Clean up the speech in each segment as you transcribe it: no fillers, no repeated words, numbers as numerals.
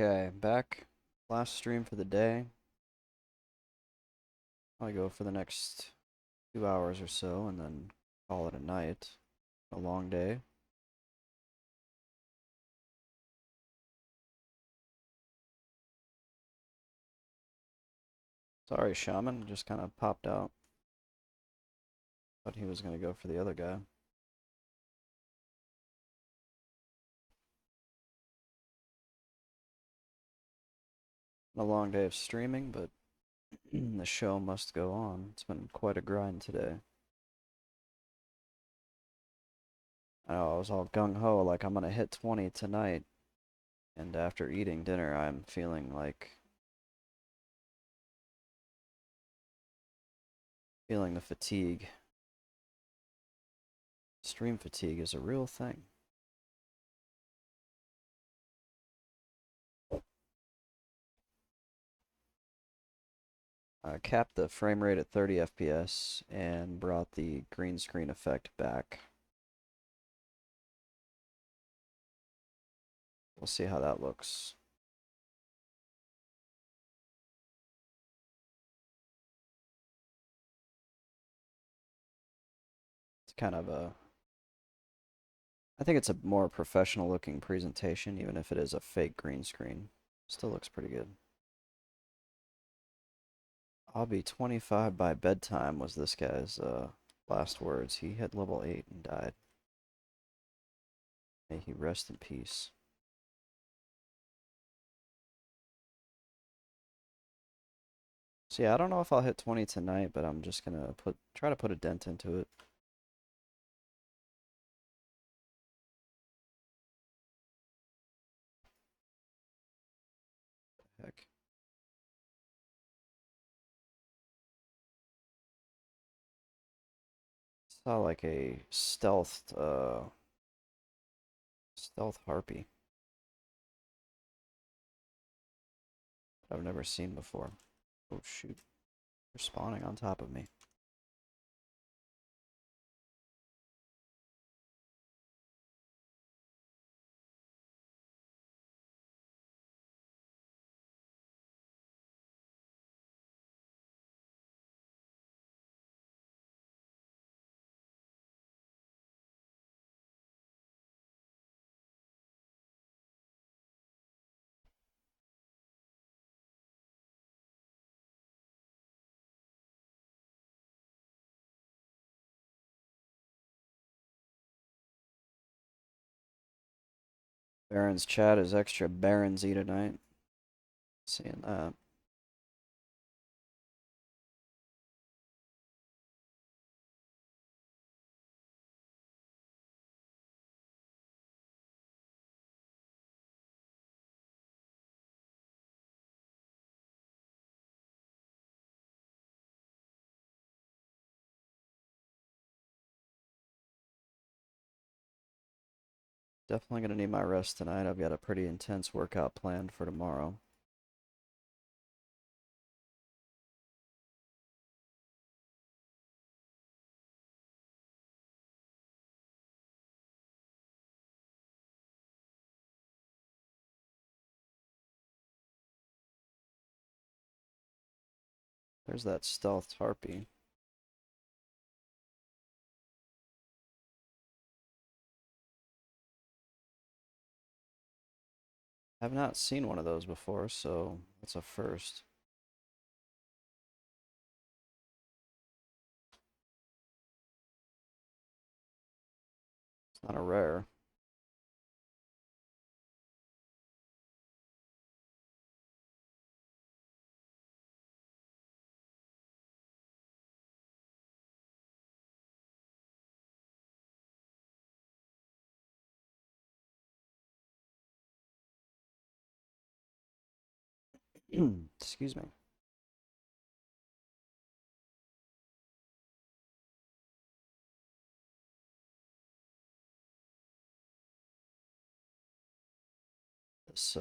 Okay, back. Last stream for the day. I'll go for the next 2 hours or so and then call it a night. A long day. Sorry, Shaman. Just kind of popped out. Thought he was going to go for the other guy. A long day of streaming, but the show must go on. It's been quite a grind today. I know I was all gung-ho like I'm going to hit 20 tonight. And after eating dinner, I'm feeling the fatigue. Stream fatigue is a real thing. Capped the frame rate at 30 FPS and brought the green screen effect back. We'll see how that looks. It's kind of a, I think it's a more professional looking presentation, even if it is a fake green screen. Still looks pretty good. I'll be 25 by bedtime was this guy's last words. He had level 8 and died. May he rest in peace. So yeah, I don't know if I'll hit 20 tonight, but I'm just gonna try to put a dent into it. Heck. Saw like a stealth harpy that I've never seen before. Oh shoot. They're spawning on top of me. Baron's chat is extra Baronsy tonight. Seeing that. Definitely gonna need my rest tonight. I've got a pretty intense workout planned for tomorrow. There's that stealth harpy. I've not seen one of those before, so it's a first. It's not a rare. Excuse me. This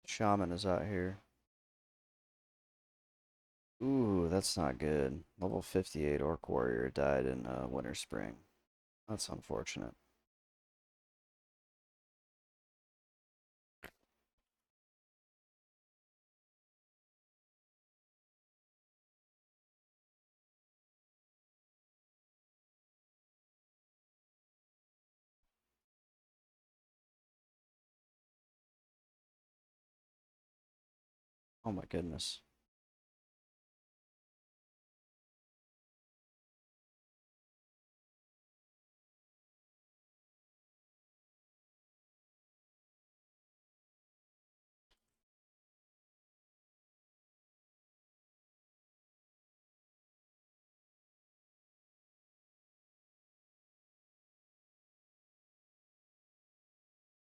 shaman is out here. Ooh, that's not good. Level 58 Orc Warrior died in Winter Spring. That's unfortunate. Oh my goodness.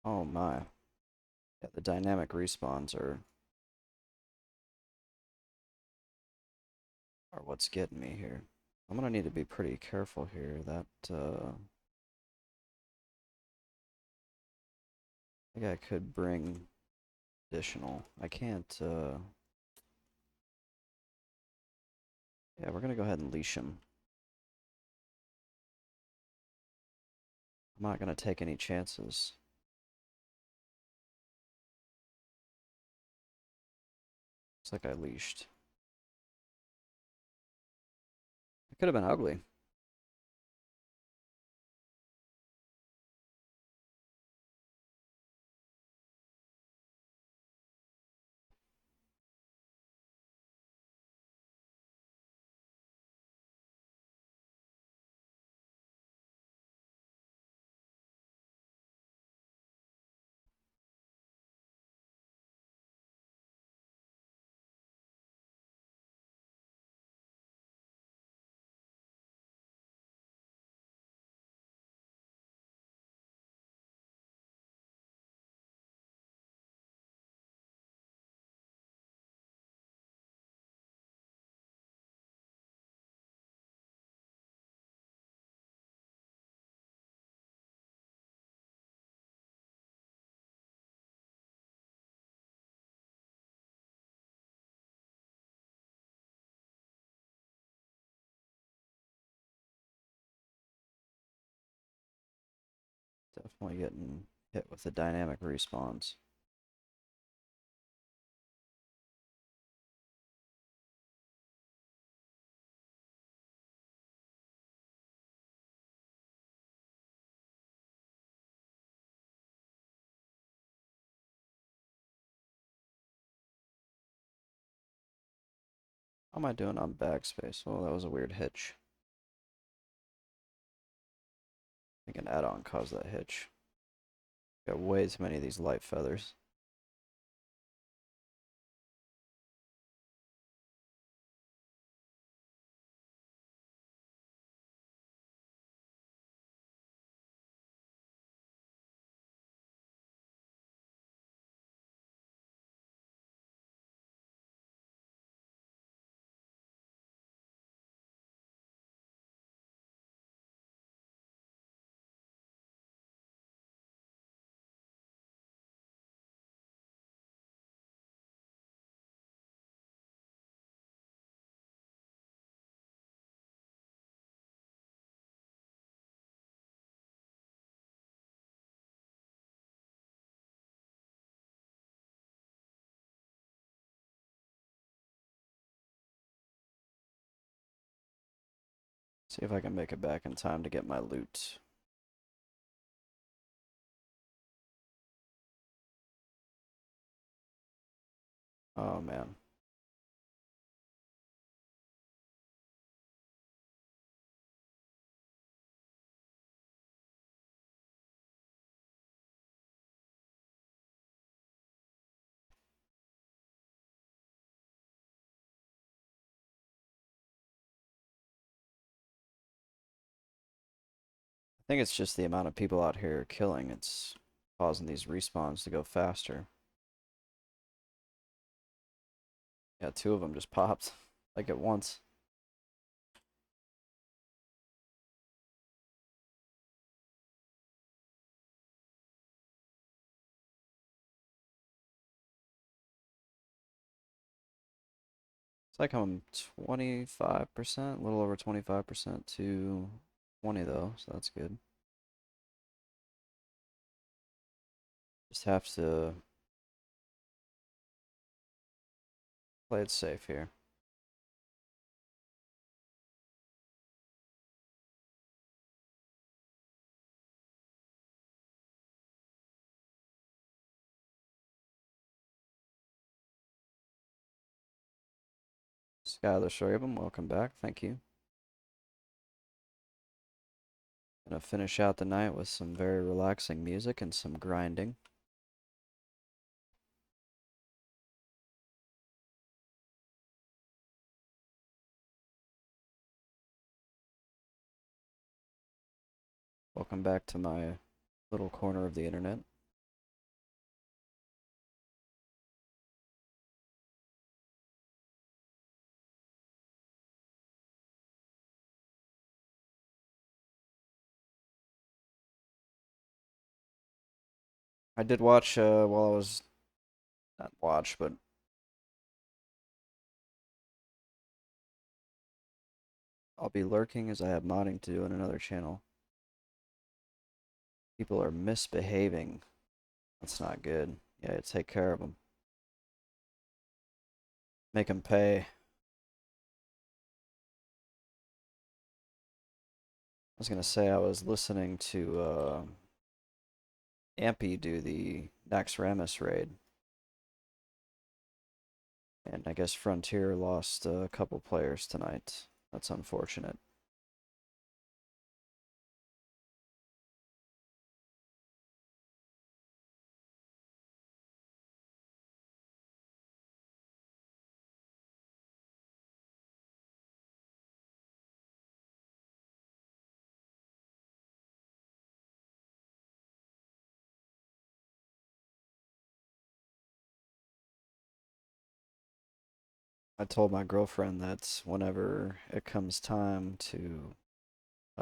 Oh my. Yeah, the dynamic respawns are what's getting me here. I'm gonna need to be pretty careful here. I think I could bring additional. I can't, yeah, we're gonna go ahead and leash him. I'm not gonna take any chances. Looks like I leashed. It could have been ugly. Definitely getting hit with the dynamic respawns. How am I doing on backspace? Oh, that was a weird hitch. I think an add-on caused that hitch. Got way too many of these light feathers. See if I can make it back in time to get my loot. Oh man. I think it's just the amount of people out here killing. It's causing these respawns to go faster. Yeah, two of them just popped like at once. It's like I'm 25%, a little over 25% to 20 though, so that's good. Just have to play it safe here. Skylar Sorabum, welcome back. Thank you. Gonna finish out the night with some very relaxing music and some grinding. Welcome back to my little corner of the internet. I did watch while I was not watch, but I'll be lurking as I have modding to do in another channel. People are misbehaving. That's not good. Yeah, take care of them. Make them pay. I was gonna say I was listening to Ampy do the Naxxramas raid. And I guess Frontier lost a couple players tonight. That's unfortunate. I told my girlfriend that whenever it comes time to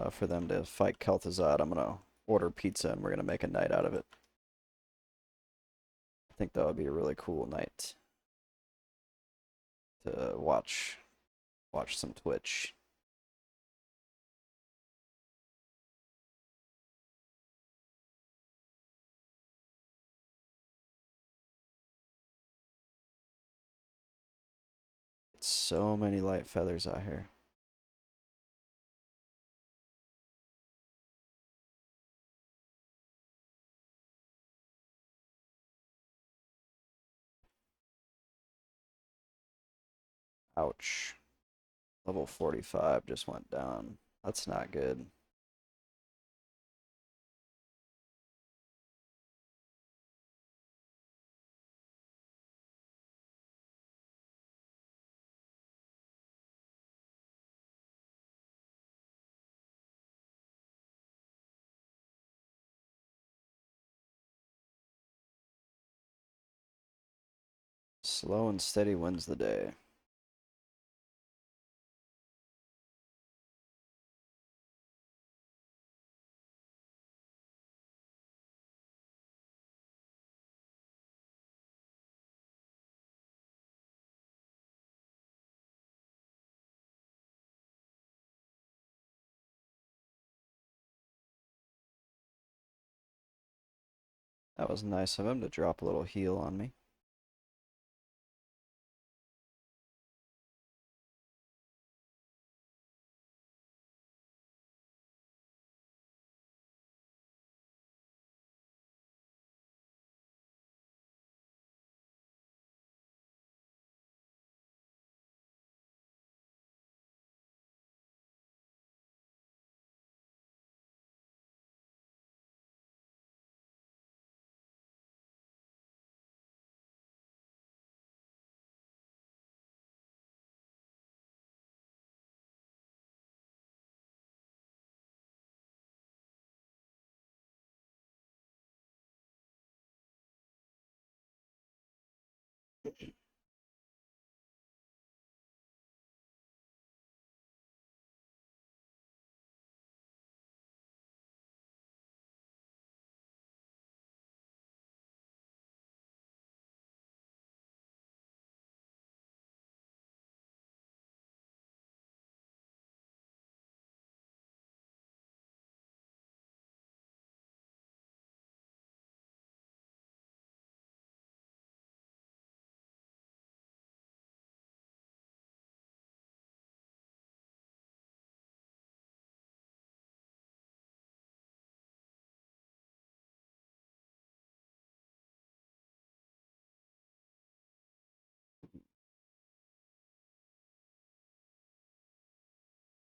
for them to fight Kel'Thuzad, I'm gonna order pizza and we're gonna make a night out of it. I think that would be a really cool night to watch some Twitch. It's so many light feathers out here. Ouch. Level 45 just went down. That's not good. Slow and steady wins the day. That was nice of him to drop a little heal on me.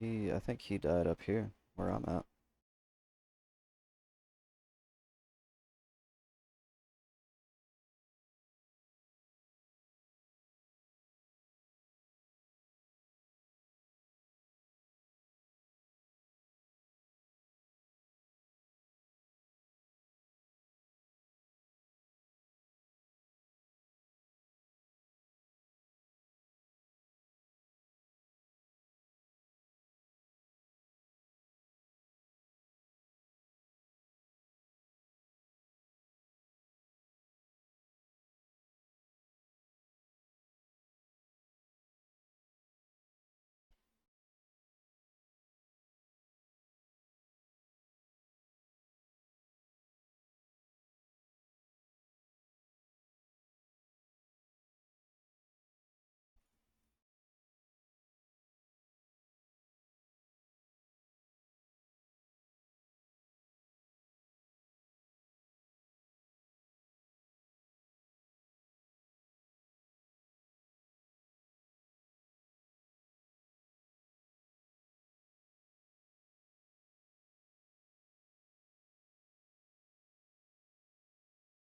I think he died up here, where I'm at.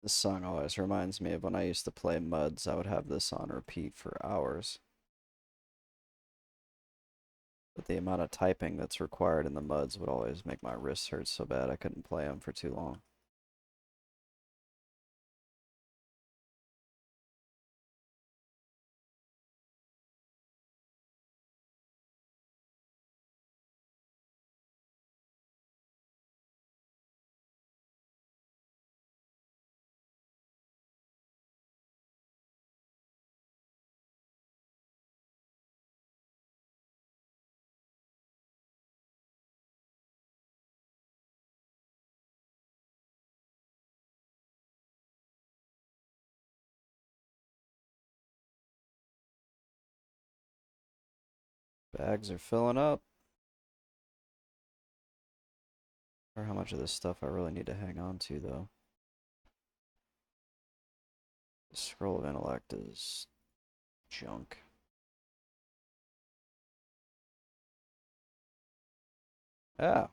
This song always reminds me of when I used to play MUDs. I would have this on repeat for hours. But the amount of typing that's required in the MUDs would always make my wrists hurt so bad I couldn't play them for too long. Bags are filling up. Or how much of this stuff I really need to hang on to, though. The Scroll of Intellect is junk. Yeah.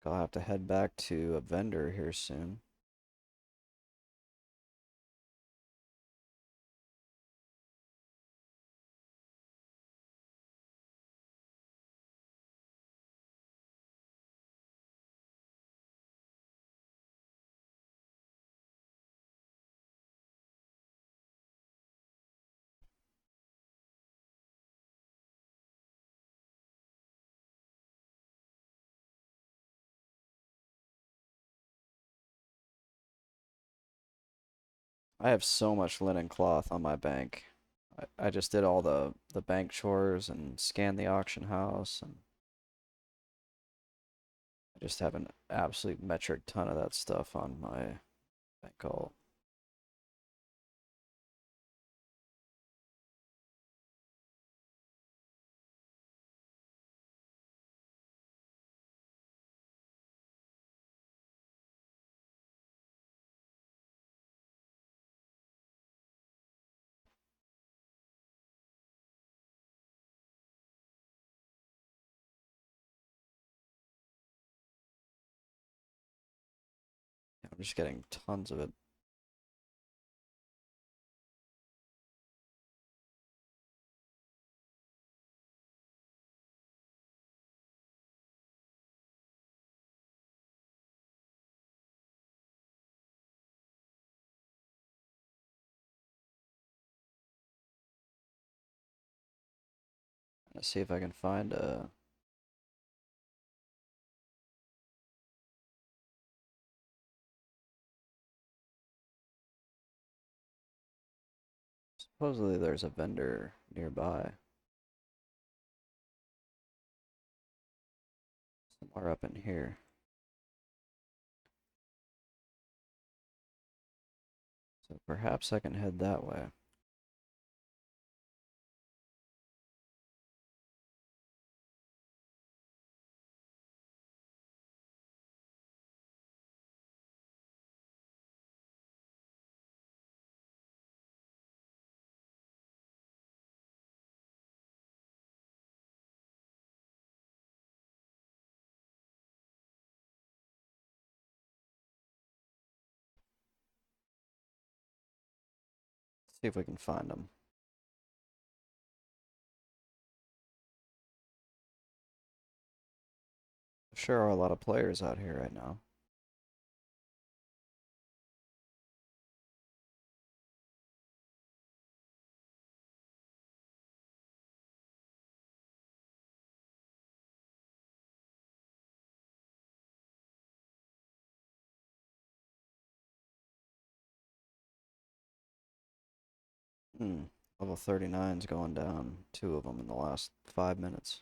I'll have to head back to a vendor here soon. I have so much linen cloth on my bank. I just did all the bank chores and scanned the auction house, and I just have an absolute metric ton of that stuff on my bank alt. I'm just getting tons of it. Let's see if I can find a. Supposedly there's a vendor nearby, somewhere up in here. So perhaps I can head that way. See if we can find them. There sure are a lot of players out here right now. Hmm. Level 39's going down. Two of them in the last 5 minutes.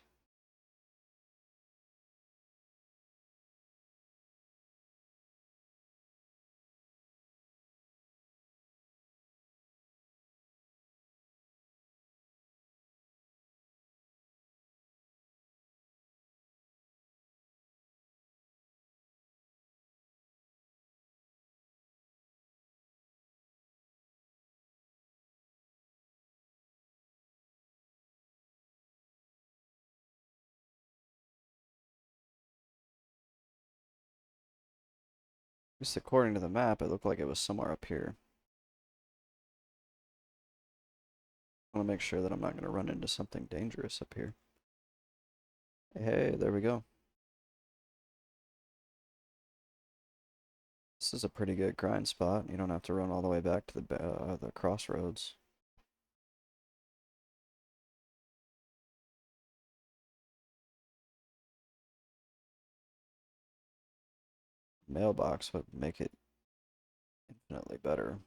At least according to the map, it looked like it was somewhere up here. I want to make sure that I'm not going to run into something dangerous up here. Hey, there we go. This is a pretty good grind spot. You don't have to run all the way back to the crossroads. Mailbox would make it infinitely better.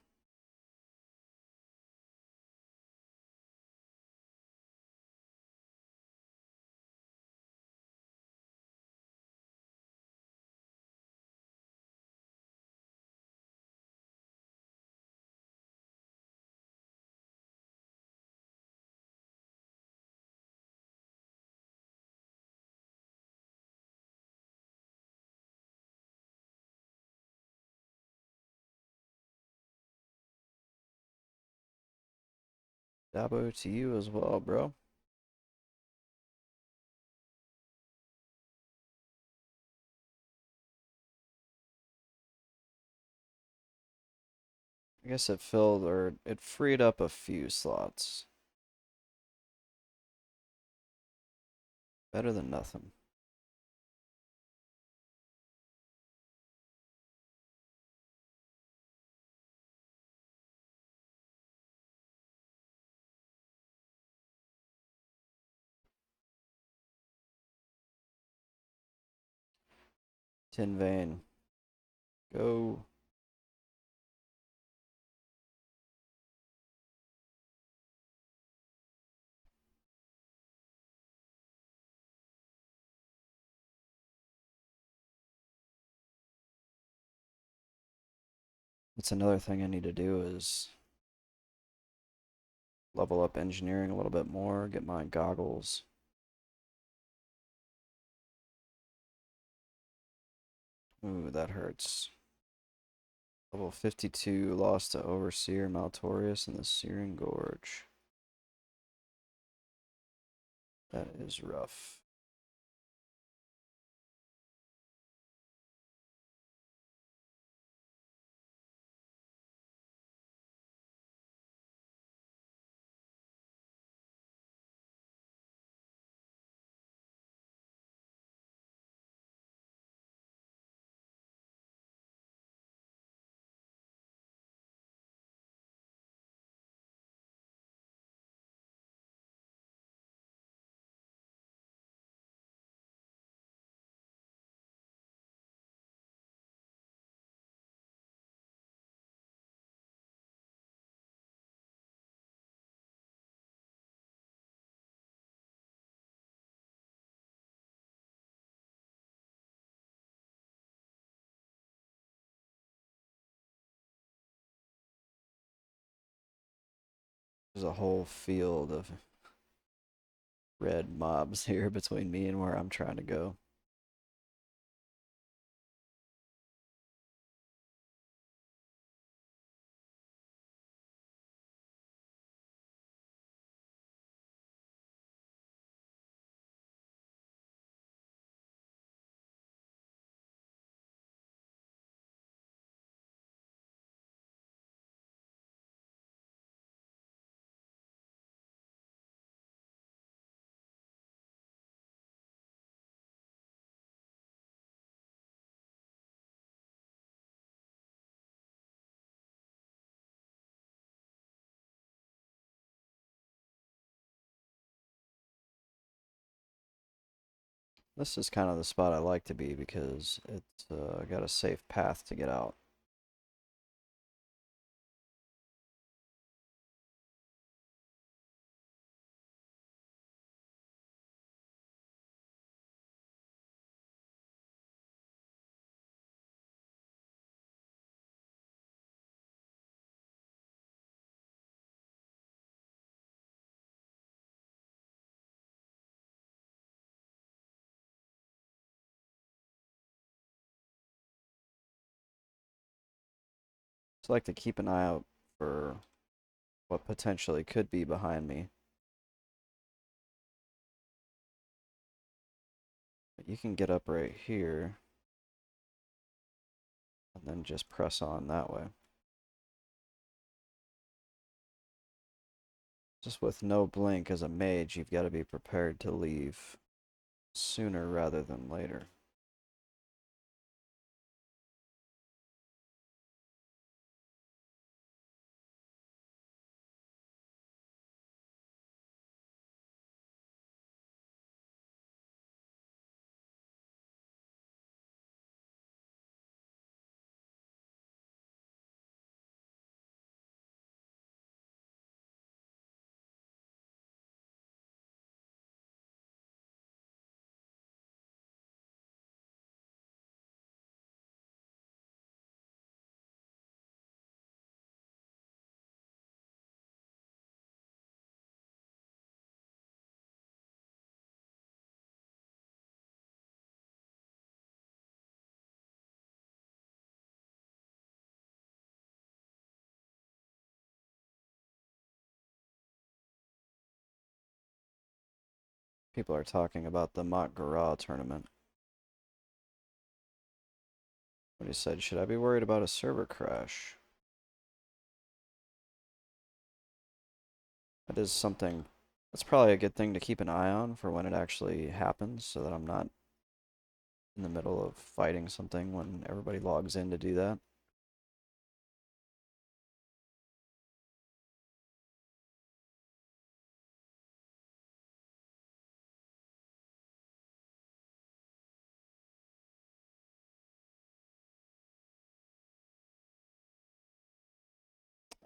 Dabo to you as well, bro. I guess it filled or it freed up a few slots. Better than nothing. Tin vein. Go. That's another thing I need to do is level up engineering a little bit more, get my goggles. Ooh, that hurts. Level 52, lost to Overseer Maltorius in the Searing Gorge. That is rough. There's a whole field of red mobs here between me and where I'm trying to go. This is kind of the spot I like to be because it's got a safe path to get out. So I like to keep an eye out for what potentially could be behind me. But you can get up right here and then just press on that way. Just with no blink as a mage, you've got to be prepared to leave sooner rather than later. People are talking about the Mont Garra tournament. What he said, should I be worried about a server crash? That is something, that's probably a good thing to keep an eye on for when it actually happens so that I'm not in the middle of fighting something when everybody logs in to do that.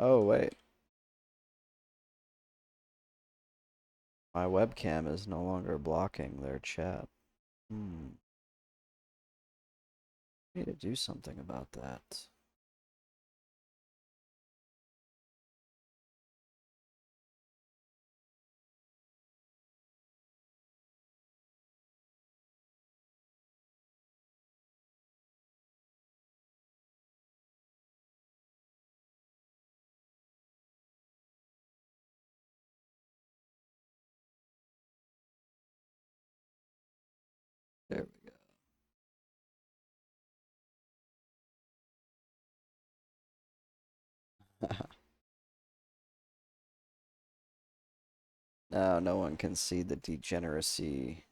Oh, wait. My webcam is no longer blocking their chat. I need to do something about that. There we go. Now no one can see the degeneracy.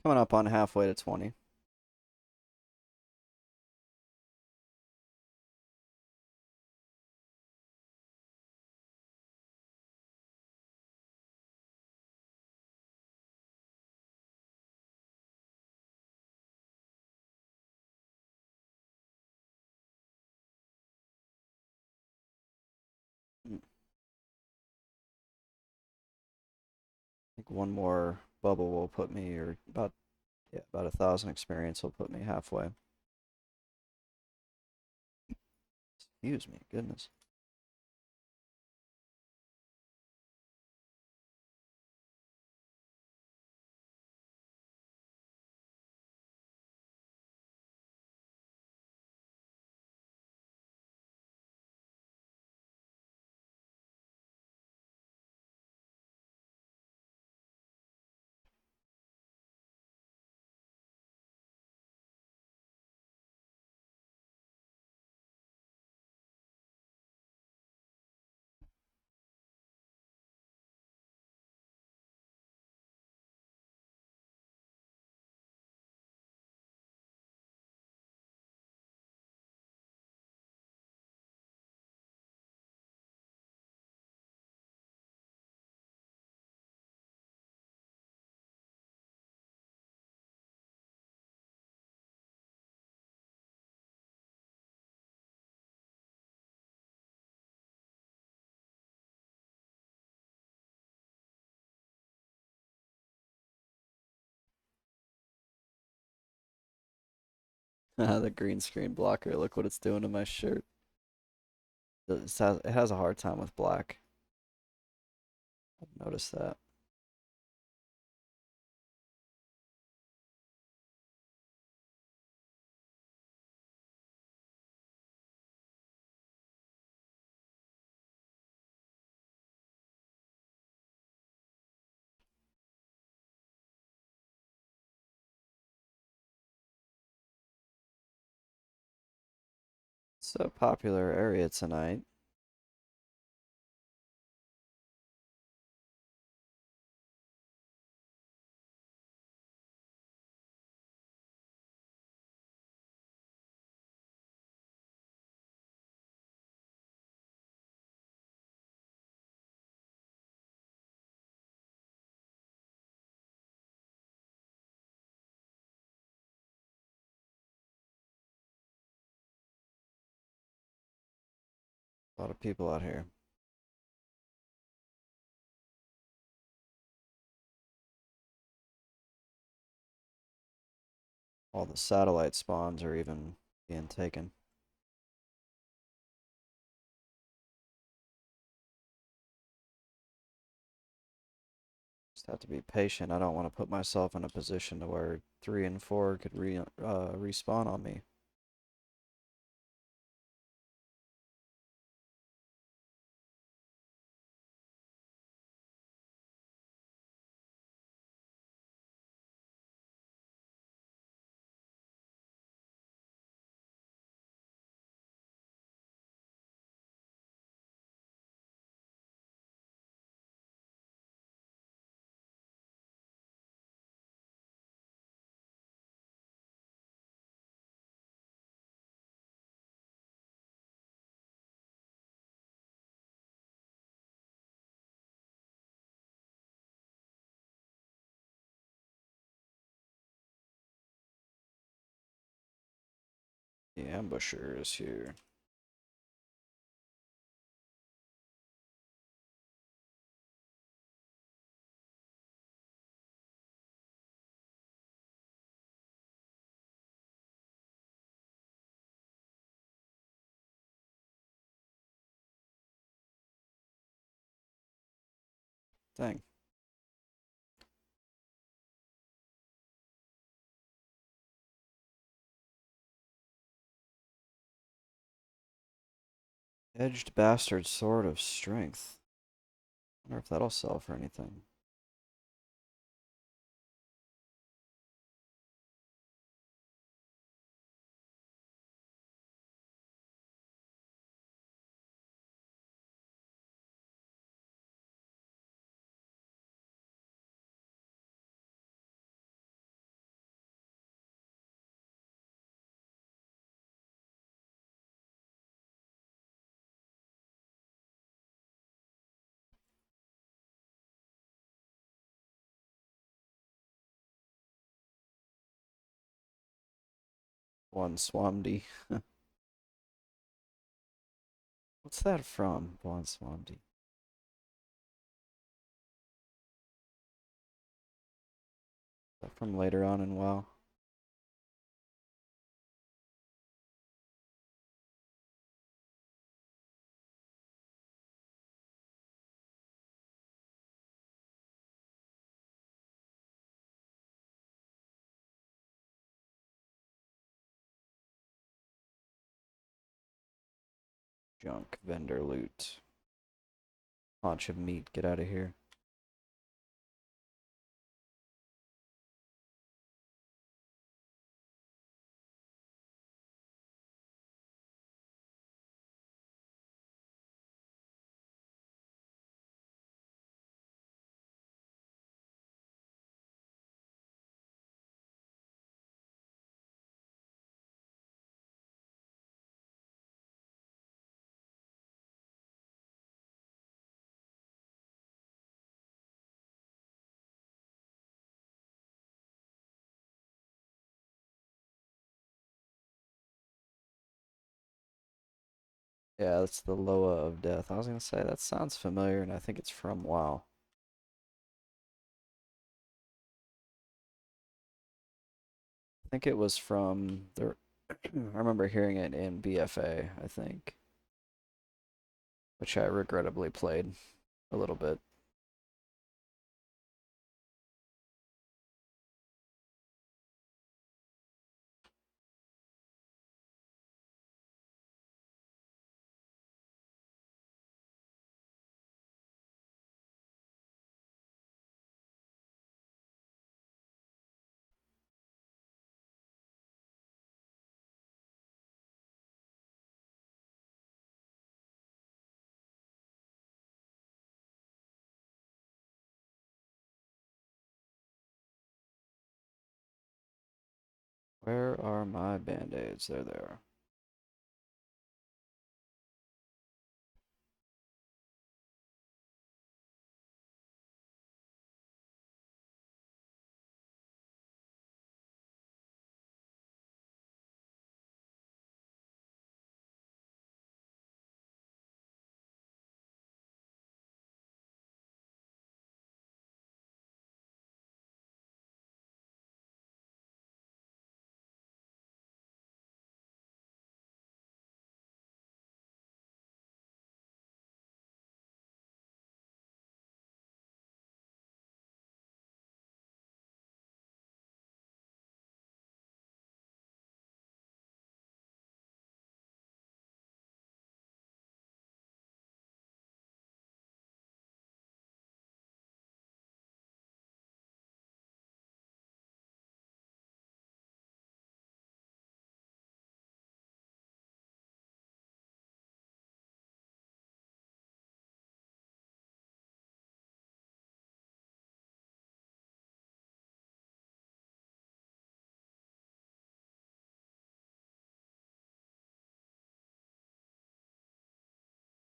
Coming up on halfway to 20. I think one more bubble will put me, or about, yeah, about 1,000 experience will put me halfway. Excuse me, goodness. The green screen blocker. Look what it's doing to my shirt. It has a hard time with black. Notice that. It's a popular area tonight. A lot of people out here. All the satellite spawns are even being taken. Just have to be patient. I don't want to put myself in a position to where 3 and 4 could respawn on me. The ambusher is here. Dang. Edged bastard sword of strength. Wonder if that'll sell for anything. One Swamdi. What's that from? One Swamdi. Is that from later on in WoW? Junk vendor loot. Haunch of meat. Get out of here. Yeah, that's the Loa of Death. I was gonna say that sounds familiar, and I think it's from WoW. I think it was from the I remember hearing it in BFA, I think, which I regrettably played a little bit. Where are my band-aids? There they are.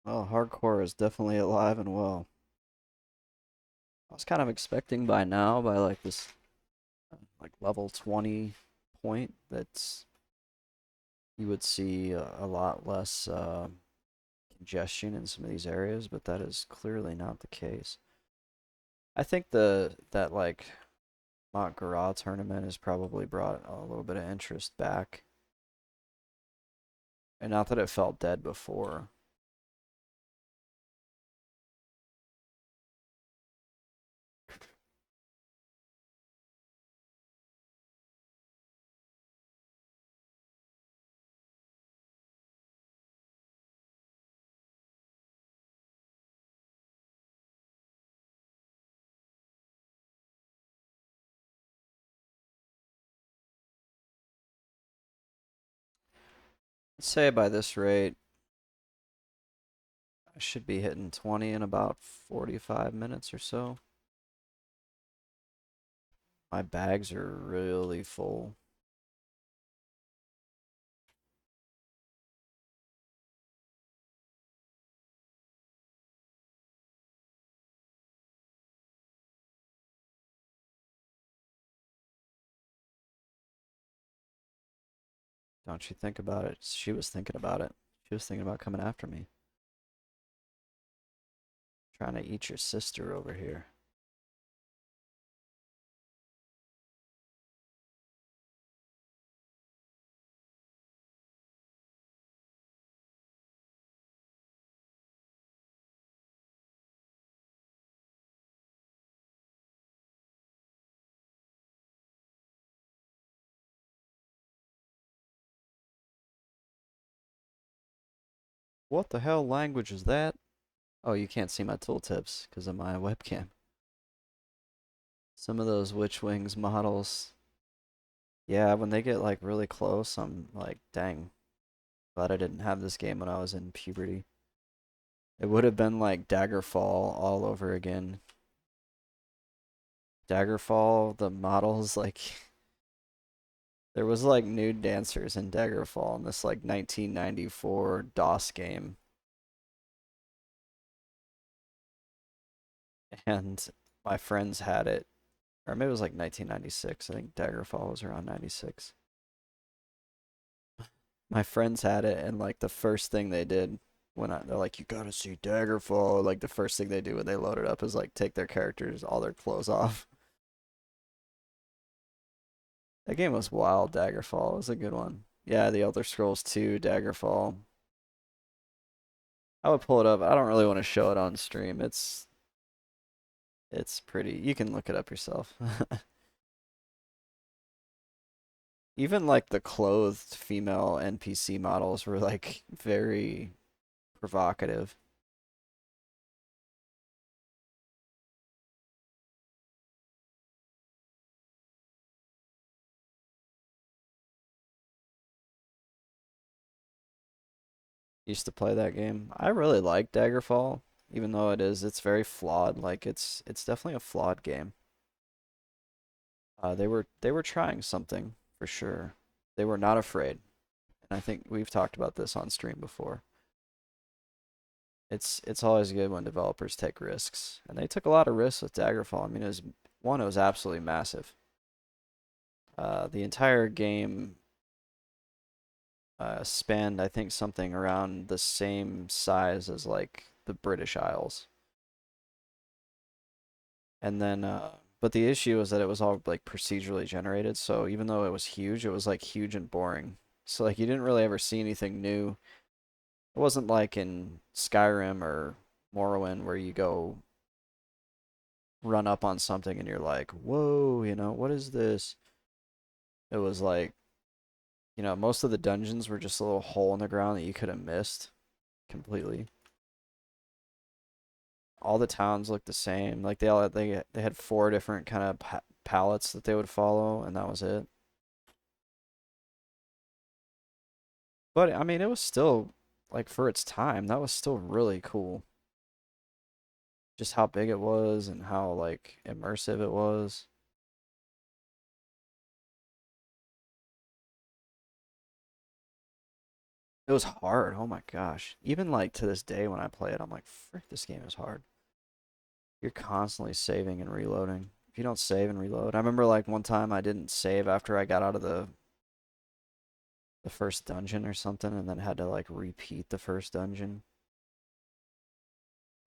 Well, hardcore is definitely alive and well. I was kind of expecting by now, by like this like level 20 point, that's you would see a lot less congestion in some of these areas, but that is clearly not the case. I think the that like Montgarrat tournament has probably brought a little bit of interest back, and not that it felt dead before. Let's say by this rate, I should be hitting 20 in about 45 minutes or so. My bags are really full. Don't you think about it? She was thinking about it. She was thinking about coming after me. Trying to eat your sister over here. What the hell language is that? Oh, you can't see my tooltips because of my webcam. Some of those Witch Wings models, yeah, when they get like really close, I'm like, dang, glad I didn't have this game when I was in puberty. It would have been like Daggerfall all over again. Daggerfall, the models, like, there was like nude dancers in Daggerfall in this like 1994 DOS game. And my friends had it, or maybe it was like 1996. I think Daggerfall was around 96. My friends had it, and like the first thing they did they're like, you gotta see Daggerfall. Like the first thing they do when they load it up is like take their characters, all their clothes off. That game was wild. Daggerfall was a good one. Yeah, the Elder Scrolls 2 Daggerfall. I would pull it up. I don't really want to show it on stream. It's pretty. You can look it up yourself. Even like the clothed female NPC models were like very provocative. Used to play that game. I really like Daggerfall, even though it's very flawed. Like it's definitely a flawed game. They were trying something for sure. They were not afraid, and I think we've talked about this on stream before. It's always good when developers take risks, and they took a lot of risks with Daggerfall. I mean, it was absolutely massive. The entire game spanned, I think, something around the same size as like the British Isles. And then, but the issue was that it was all like procedurally generated. So even though it was huge, it was like huge and boring. So like you didn't really ever see anything new. It wasn't like in Skyrim or Morrowind where you go run up on something and you're like, whoa, what is this? It was like, most of the dungeons were just a little hole in the ground that you could have missed completely. All the towns looked the same. Like they had four different kind of palettes that they would follow, and that was it. But I mean, it was still like for its time, that was still really cool. Just how big it was and how like immersive it was. It was hard. Oh my gosh. Even like to this day when I play it, I'm like, frick, this game is hard. You're constantly saving and reloading. If you don't save and reload, I remember like one time I didn't save after I got out of the first dungeon or something and then had to like repeat the first dungeon.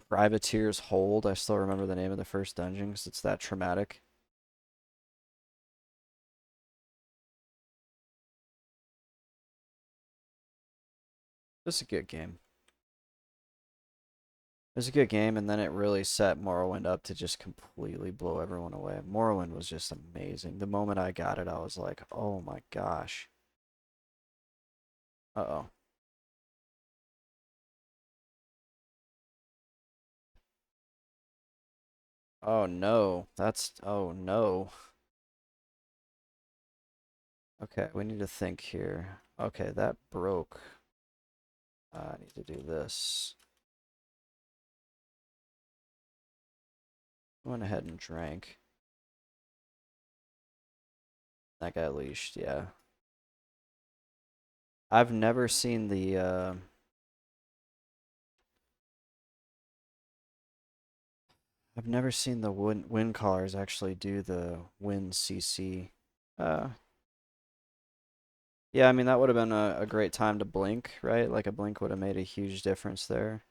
Privateer's Hold. I still remember the name of the first dungeon because it's that traumatic. It's a good game. It was a good game, and then it really set Morrowind up to just completely blow everyone away. Morrowind was just amazing. The moment I got it, I was like, oh my gosh. Uh-oh. Oh no. Oh no. Okay, we need to think here. Okay, that broke. I need to do this. Went ahead and drank. That got leashed, yeah. I've never seen the I've never seen the wind callers actually do the wind CC. Uh, yeah, I mean that would have been a great time to blink, right? Like a blink would have made a huge difference there.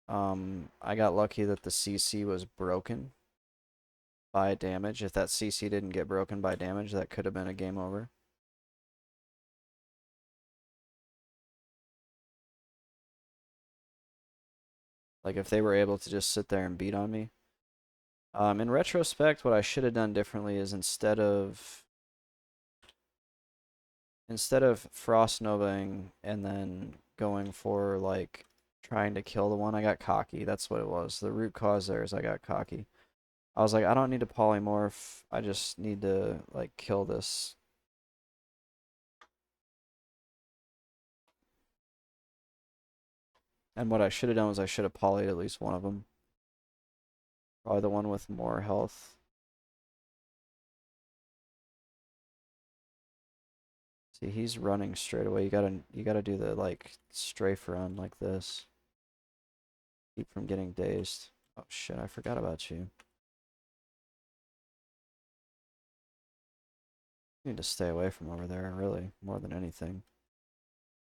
I got lucky that the CC was broken by damage. If that CC didn't get broken by damage, that could have been a game over. Like if they were able to just sit there and beat on me. In retrospect, what I should have done differently is instead of frost novaing and then going for like trying to kill the one, I got cocky. That's what it was. The root cause there is I got cocky. I was like, I don't need to polymorph. I just need to like kill this. And what I should have done was I should have polyed at least one of them. Probably the one with more health. See, he's running straight away. You gotta do the like strafe run like this. Keep from getting dazed. Oh shit, I forgot about you. You need to stay away from over there, really, more than anything.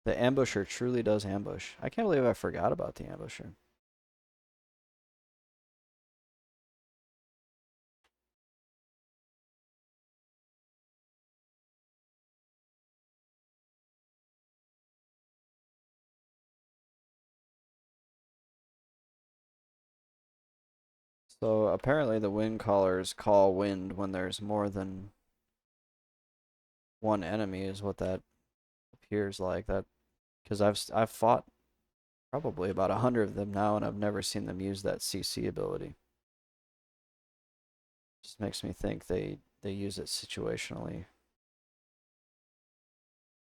The ambusher truly does ambush. I can't believe I forgot about the ambusher. So apparently the wind callers call wind when there's more than one enemy is what that appears like. That because I've fought probably about 100 of them now and I've never seen them use that CC ability. Just makes me think they use it situationally.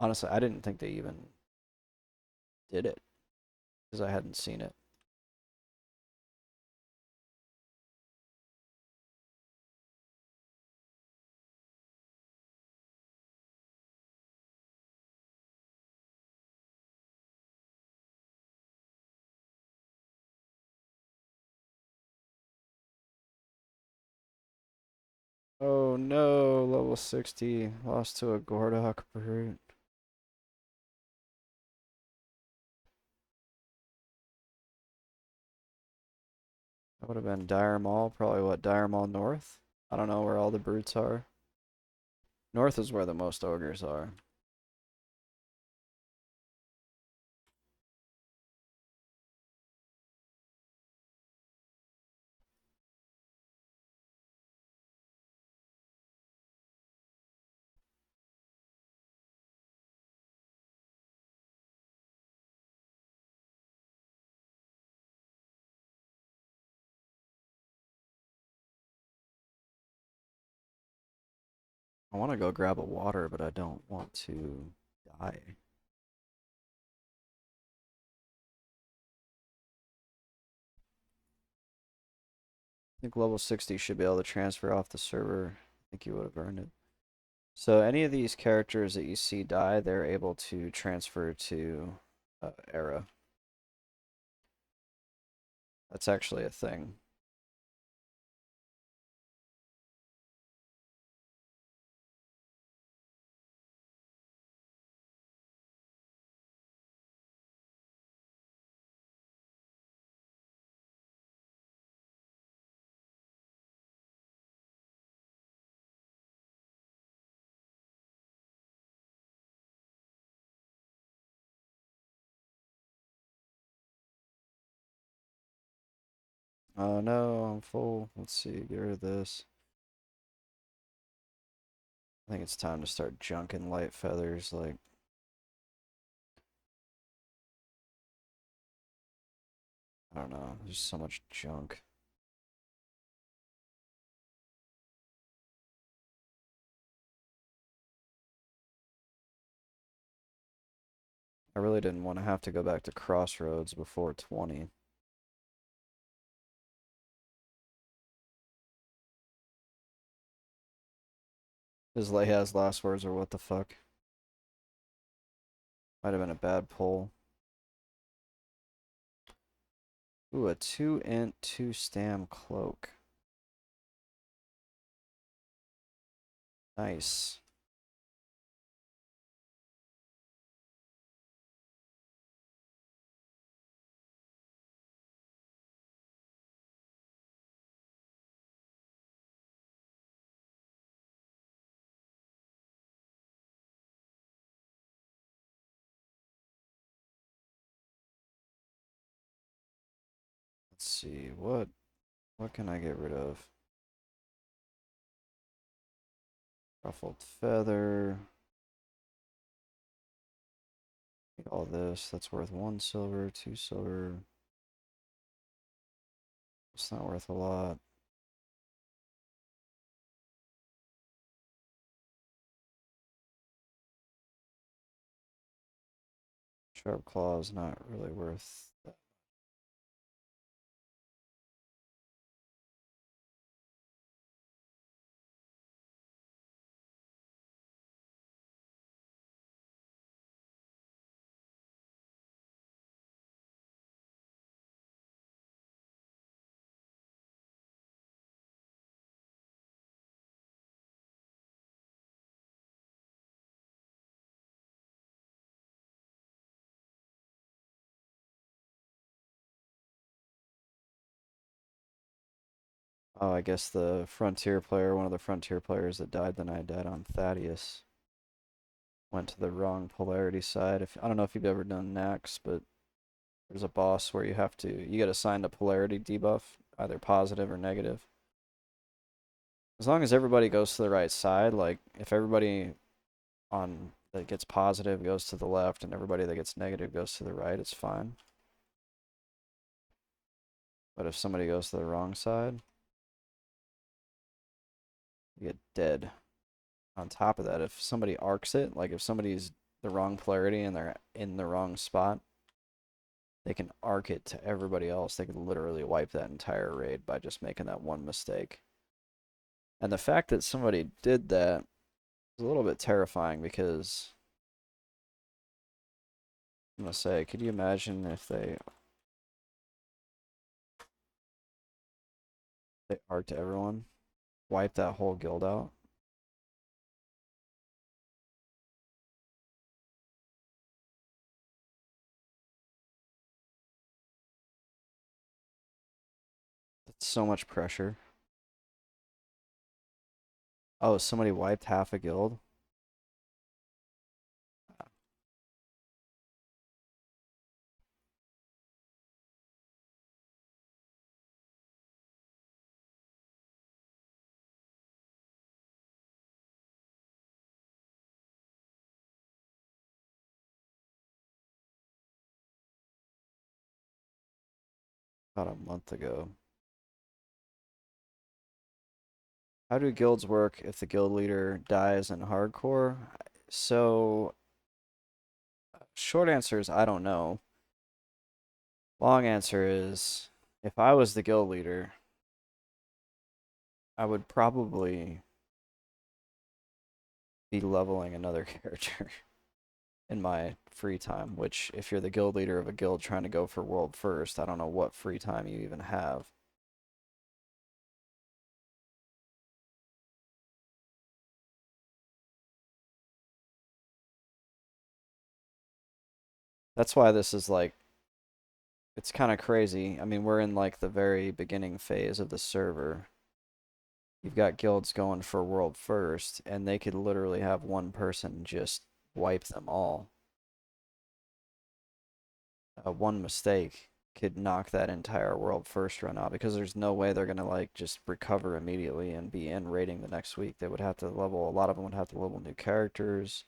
Honestly, I didn't think they even did it because I hadn't seen it. Oh no, level 60, lost to a Gordok brute. That would have been Dire Mall, probably what, Dire Mall North? I don't know where all the brutes are. North is where the most ogres are. I want to go grab a water, but I don't want to die. I think level 60 should be able to transfer off the server. I think you would have earned it. So any of these characters that you see die, they're able to transfer to Era. That's actually a thing. Oh no, I'm full. Let's see, get rid of this. I think it's time to start junking light feathers, like, I don't know, there's so much junk. I really didn't want to have to go back to Crossroads before 20. His Lehia's last words are what the fuck. Might have been a bad pull. Ooh, a 2 int, 2 stam cloak. Nice. Let's see, what can I get rid of? Ruffled feather. All this, that's worth 1 silver, 2 silver. It's not worth a lot. Sharp claw is not really worth that. Oh, I guess the frontier player, one of the frontier players that died the night died on Thaddeus. Went to the wrong polarity side. If I don't know if you've ever done Nax, but there's a boss where you get assigned a polarity debuff either positive or negative. As long as everybody goes to the right side, like if everybody on that gets positive goes to the left and everybody that gets negative goes to the right, it's fine. But if somebody goes to the wrong side, you get dead. On top of that, if somebody arcs it, like if somebody's the wrong polarity and they're in the wrong spot, they can arc it to everybody else. They could literally wipe that entire raid by just making that one mistake. And the fact that somebody did that is a little bit terrifying because I'm gonna say, could you imagine if they arced everyone, wiped that whole guild out? That's so much pressure. Oh, somebody wiped half a guild? About a month ago. How do guilds work if the guild leader dies in hardcore? So, short answer is I don't know. Long answer is if I was the guild leader, I would probably be leveling another character in my free time, which if you're the guild leader of a guild trying to go for world first, I don't know what free time you even have. That's why this is like it's kind of crazy. I mean, we're in like the very beginning phase of the server. You've got guilds going for world first, and they could literally have one person just wipe them all. One mistake could knock that entire world first run out because there's no way they're gonna like just recover immediately and be in raiding the next week. They would have to level, a lot of them would have to level new characters.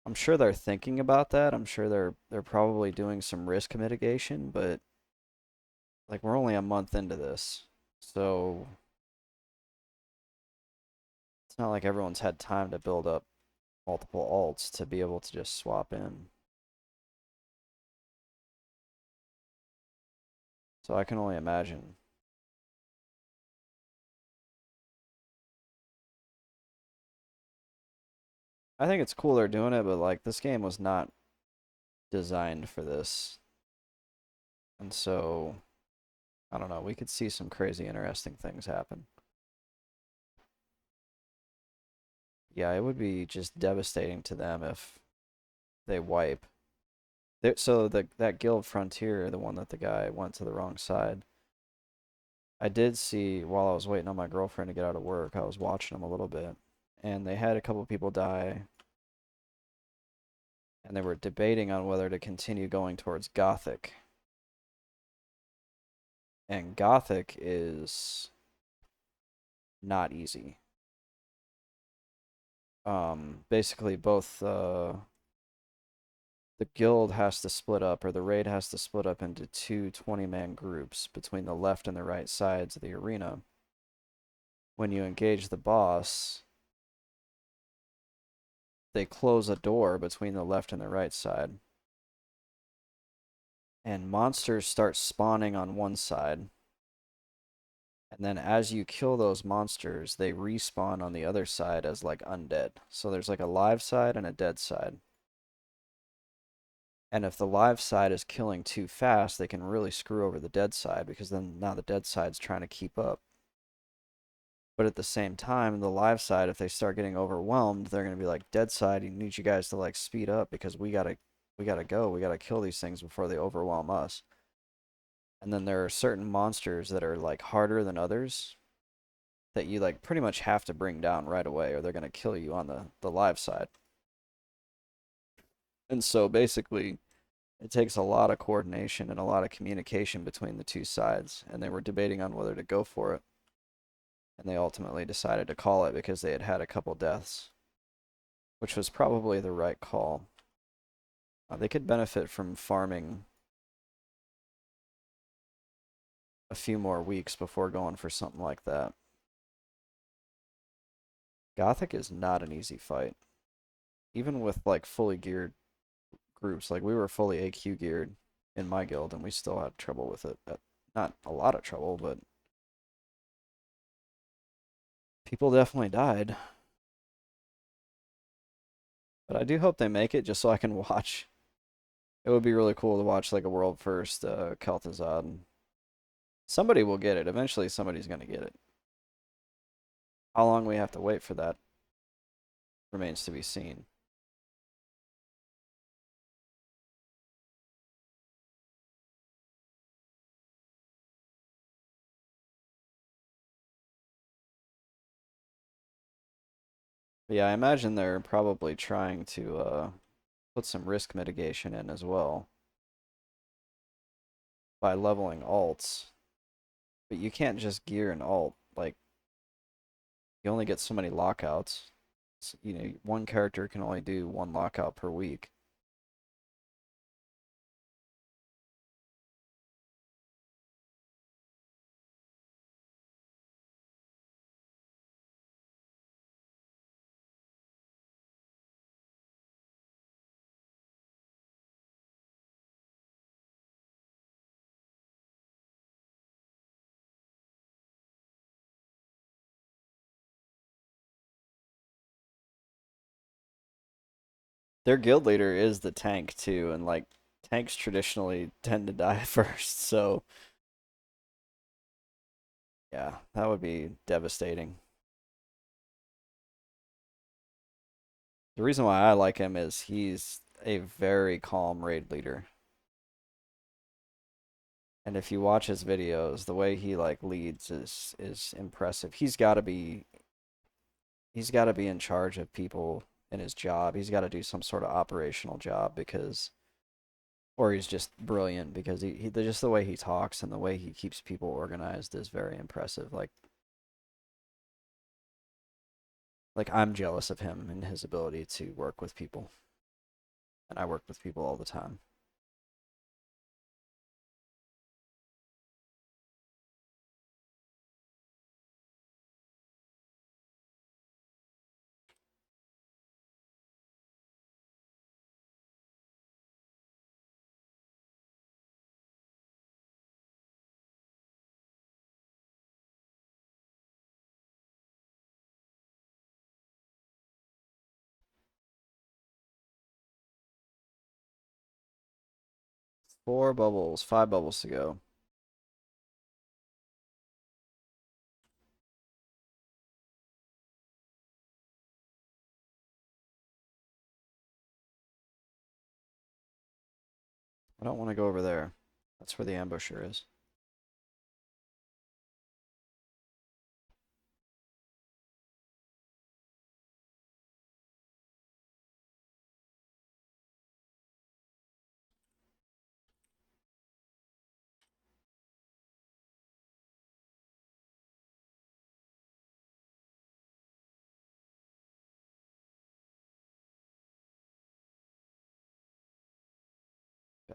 I'm sure they're thinking about that. I'm sure they're probably doing some risk mitigation, but like we're only a month into this. So it's not like everyone's had time to build up multiple alts to be able to just swap in. So I can only imagine. I think it's cool they're doing it, but like this game was not designed for this. And so I don't know, we could see some crazy interesting things happen. Yeah, it would be just devastating to them if they wipe. So that guild Frontier, the one that the guy went to the wrong side, I did see while I was waiting on my girlfriend to get out of work, I was watching them a little bit, and they had a couple people die, and they were debating on whether to continue going towards Gothic. And Gothic is not easy. Basically both the guild has to split up, or the raid has to split up into two 20-man groups between the left and the right sides of the arena. When you engage the boss, they close a door between the left and the right side. And monsters start spawning on one side. And then as you kill those monsters, they respawn on the other side as like undead. So there's like a live side and a dead side. And if the live side is killing too fast, they can really screw over the dead side because then now the dead side's trying to keep up. But at the same time, the live side, if they start getting overwhelmed, they're gonna be like, dead side, you need you guys to like speed up because we gotta go. We gotta kill these things before they overwhelm us. And then there are certain monsters that are like harder than others that you like pretty much have to bring down right away or they're gonna kill you on the live side. And so basically It takes a lot of coordination and a lot of communication between the two sides, and they were debating on whether to go for it. And they ultimately decided to call it because they had had a couple deaths, which was probably the right call. They could benefit from farming a few more weeks before going for something like that. Gothic is not an easy fight. Even with like fully geared groups, like we were fully AQ geared in my guild and we still had trouble with it. Not a lot of trouble, but people definitely died. But I do hope they make it just so I can watch. It would be really cool to watch like a world first Kel'Thuzad. Somebody will get it. Eventually somebody's gonna get it. How long we have to wait for that remains to be seen. But yeah, I imagine they're probably trying to put some risk mitigation in as well by leveling alts. But you can't just gear an alt. Like, you only get so many lockouts. So, you know, one character can only do one lockout per week. Their guild leader is the tank too, and like tanks traditionally tend to die first, so yeah, that would be devastating. The reason why I like him is he's a very calm raid leader. And if you watch his videos, the way he like leads is impressive. He's got to be in charge of people in his job. He's got to do some sort of operational job because or he's just brilliant because just the way he talks and the way he keeps people organized is very impressive. Like I'm jealous of him and his ability to work with people. And I work with people all the time. 4 bubbles, 5 bubbles to go. I don't want to go over there. That's where the ambusher is.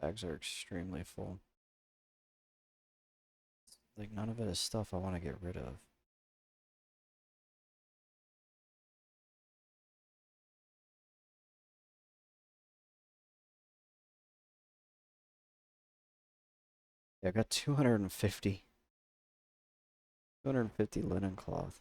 Bags are extremely full. Like none of it is stuff I want to get rid of. Yeah, I got 250. 250 linen cloth.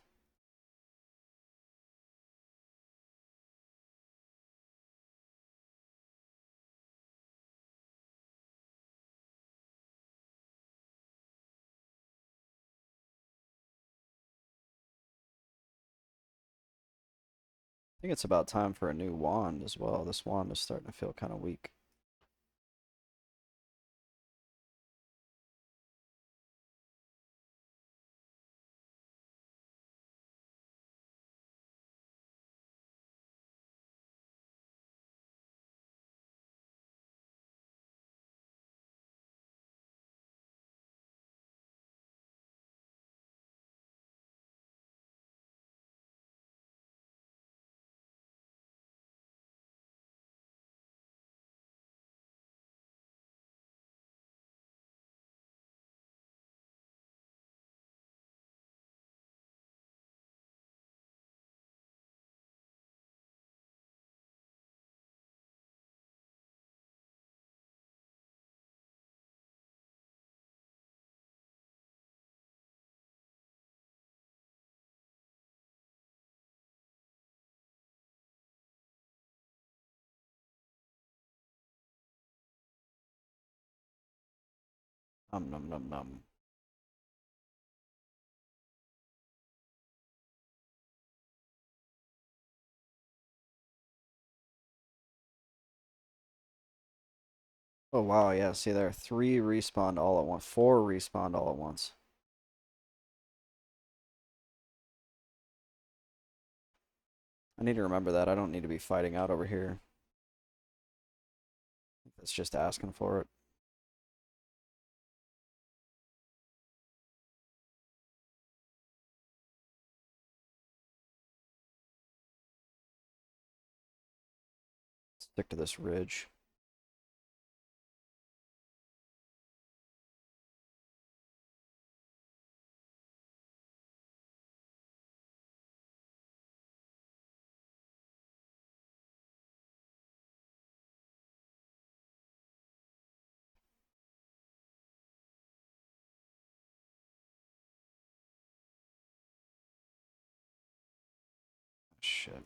I think it's about time for a new wand as well. This wand is starting to feel kind of weak. Num num num num. Oh wow, yeah, see there, 3 respawned all at once, 4 respawned all at once. I need to remember that. I don't need to be fighting out over here. That's just asking for it. Stick to this ridge. Shit.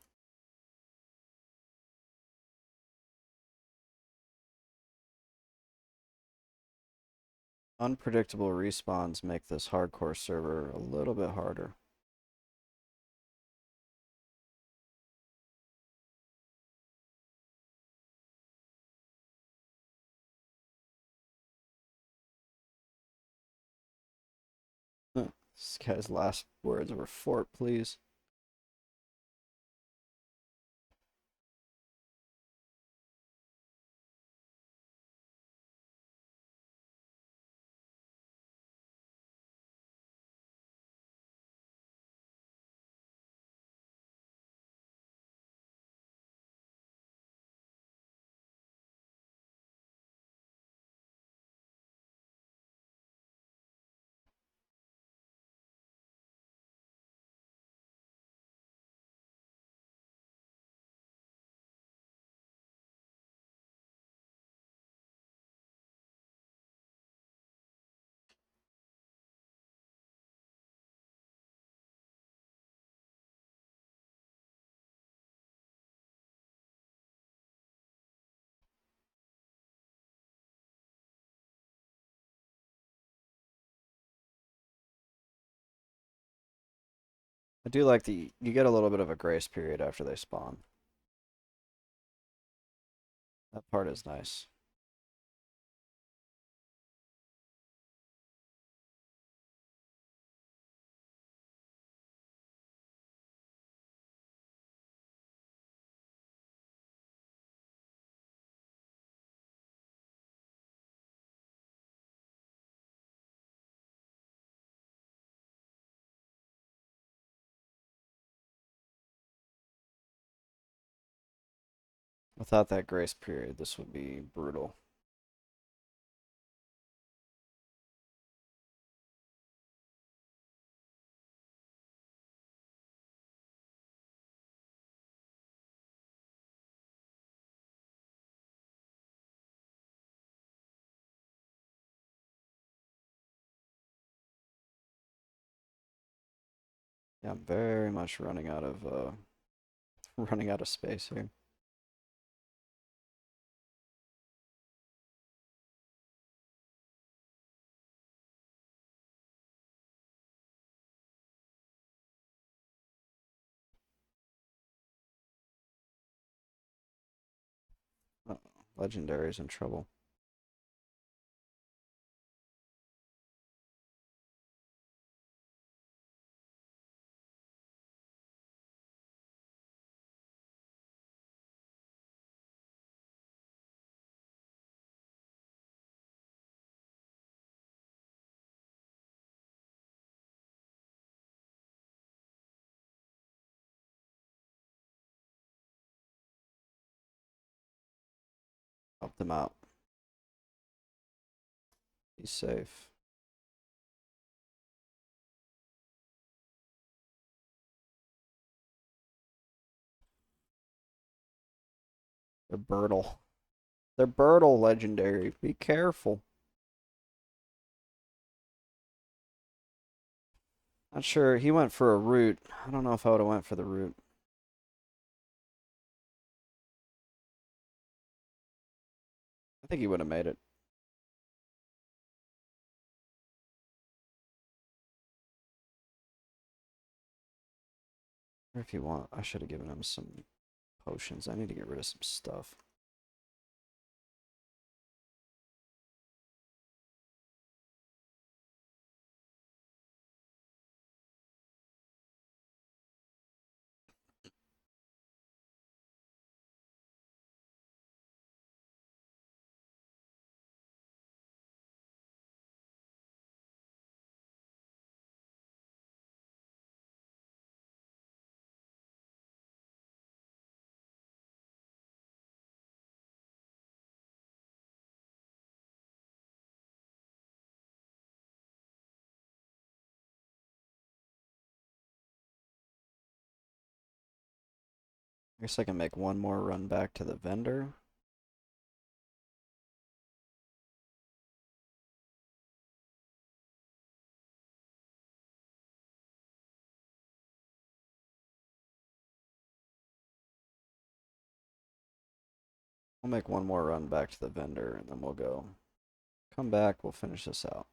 Unpredictable respawns make this hardcore server a little bit harder. This guy's last words were fort, please. I do like you get a little bit of a grace period after they spawn. That part is nice. Without that grace period, this would be brutal. Yeah, I'm very much running out of running out of space here. Uh-oh. Legendary's in trouble. Help them out. He's safe. They're Birtle. They're Birtle legendary. Be careful. Not sure. He went for a root. I don't know if I would have went for the root. I think he would have made it. Or if you want, I should have given him some potions. I need to get rid of some stuff. I guess I can make one more run back to the vendor. We'll make one more run back to the vendor and then we'll go. Come back, we'll finish this out.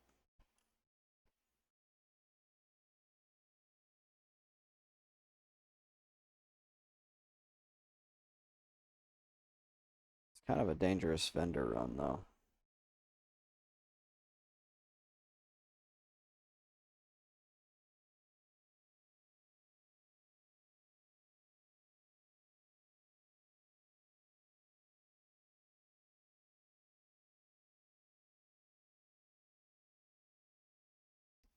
It's kind of a dangerous vendor run though.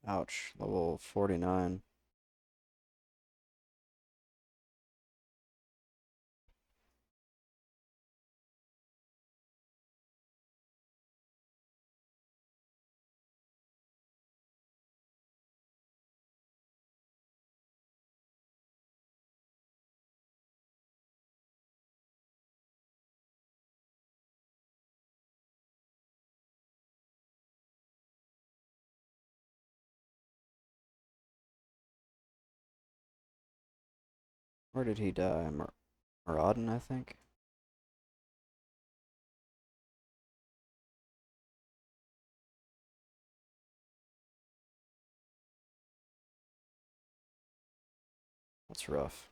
Ouch, level 49. Where did he die? Maraudin, I think. That's rough.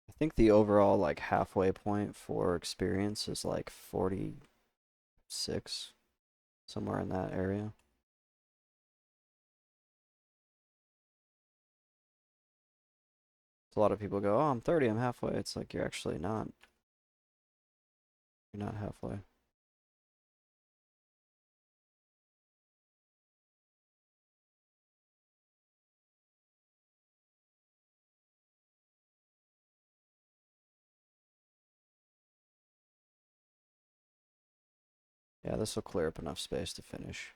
I think the overall like halfway point for experience is like 46, somewhere in that area. So a lot of people go, "Oh, I'm 30, I'm halfway." It's like you're actually not. You're not halfway. Yeah, this will clear up enough space to finish.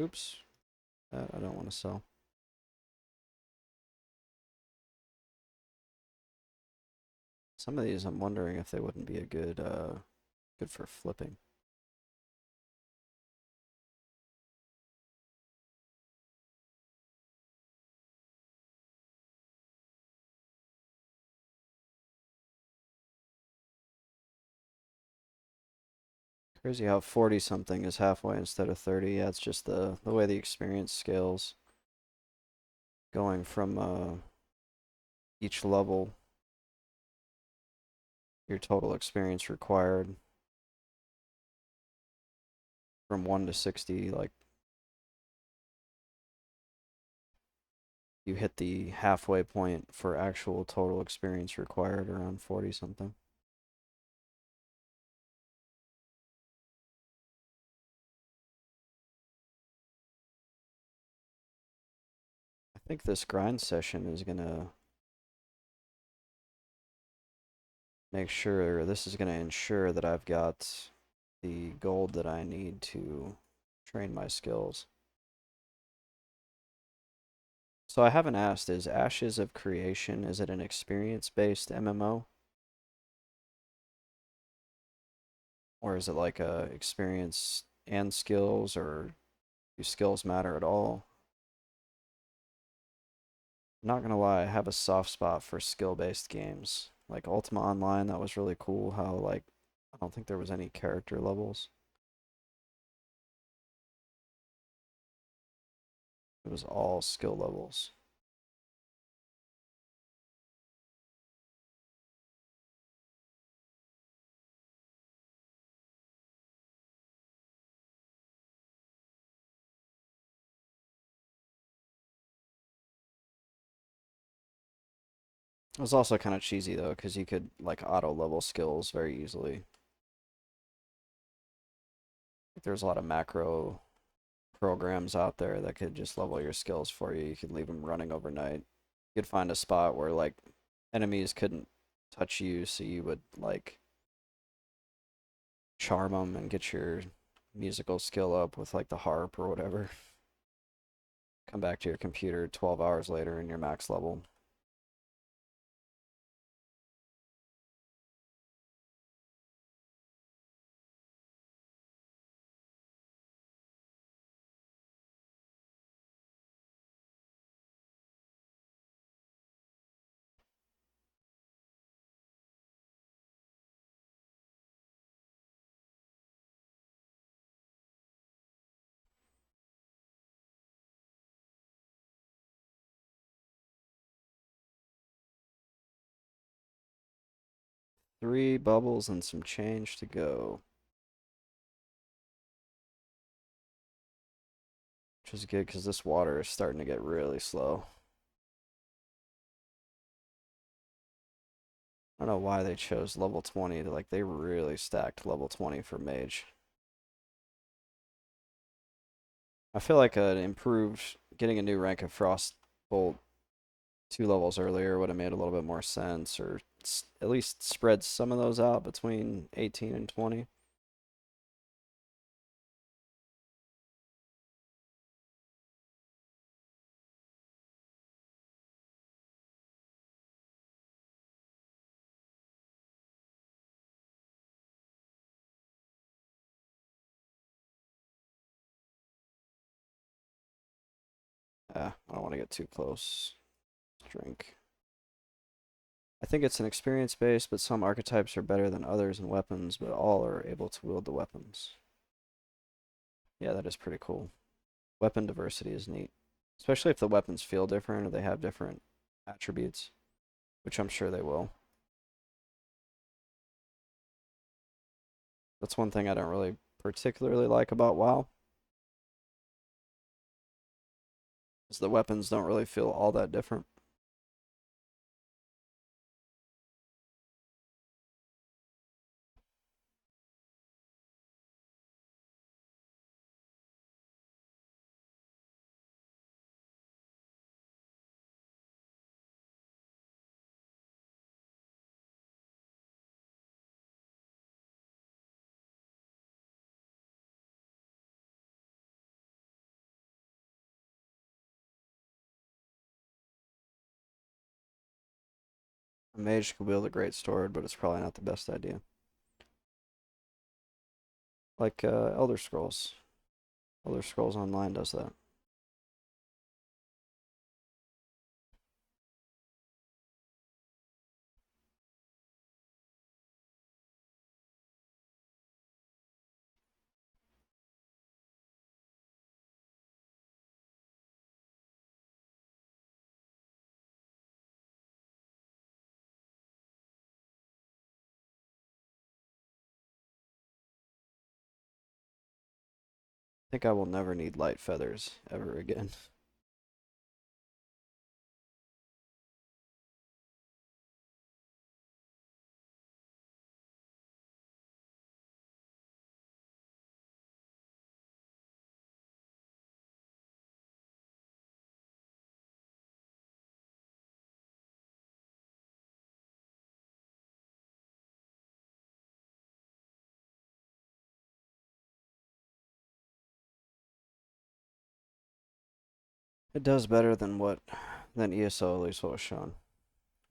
Oops. That I don't want to sell. Some of these I'm wondering if they wouldn't be a good for flipping. Crazy how 40 something is halfway instead of 30. Yeah, it's just the way the experience scales. Going from each level, your total experience required from 1 to 60, like you hit the halfway point for actual total experience required around 40 something. I think this grind session is gonna make sure, this is gonna ensure that I've got the gold that I need to train my skills. So I haven't asked, is Ashes of Creation, is it an experience-based MMO? Or is it like a experience and skills, or do skills matter at all? I'm not gonna lie, I have a soft spot for skill-based games. Like Ultima Online, that was really cool how like I don't think there was any character levels. It was all skill levels. It was also kind of cheesy though, because you could like auto level skills very easily. There's a lot of macro programs out there that could just level your skills for you. You could leave them running overnight. You could find a spot where like enemies couldn't touch you, so you would like charm them and get your musical skill up with like the harp or whatever. Come back to your computer 12 hours later and you're max level. Three bubbles and some change to go. Which is good because this water is starting to get really slow. I don't know why they chose level 20. Like, they really stacked level 20 for Mage. I feel like an improved, getting a new rank of Frostbolt 2 levels earlier would have made a little bit more sense, or at least spread some of those out between 18 and 20. Yeah, I don't want to get too close. Drink. I think it's an experience base, but some archetypes are better than others in weapons, but all are able to wield the weapons. Yeah, that is pretty cool. Weapon diversity is neat, especially if the weapons feel different or they have different attributes, which I'm sure they will. That's one thing I don't really particularly like about WoW, is the weapons don't really feel all that different. A mage could wield a great sword, but it's probably not the best idea. Like Elder Scrolls. Elder Scrolls Online does that. I think I will never need light feathers ever again. It does better than ESO, at least what was shown.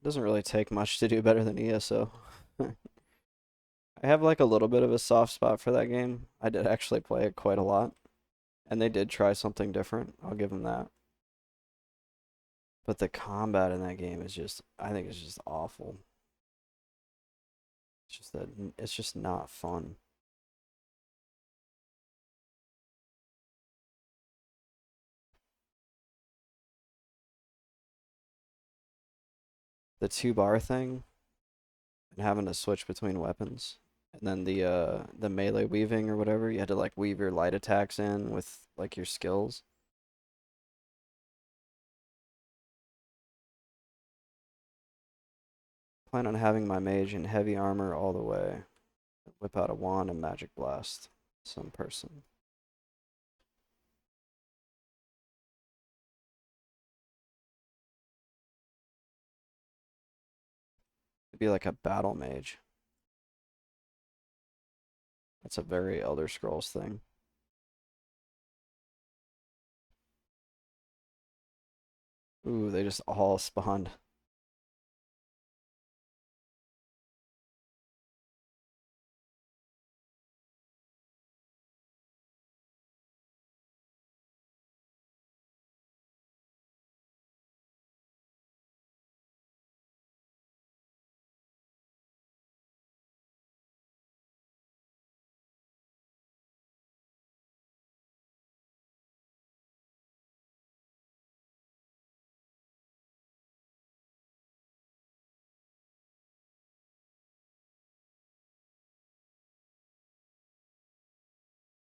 It doesn't really take much to do better than ESO. I have like a little bit of a soft spot for that game. I did actually play it quite a lot, and they did try something different. I'll give them that. But the combat in that game is just, I think it's just awful. It's just that it's just not fun. The 2 bar thing and having to switch between weapons. And then the melee weaving or whatever, you had to like weave your light attacks in with like your skills. Plan on having my mage in heavy armor all the way. Whip out a wand and magic blast some person. It'd be like a battle mage. That's a very Elder Scrolls thing. Ooh, they just all spawned.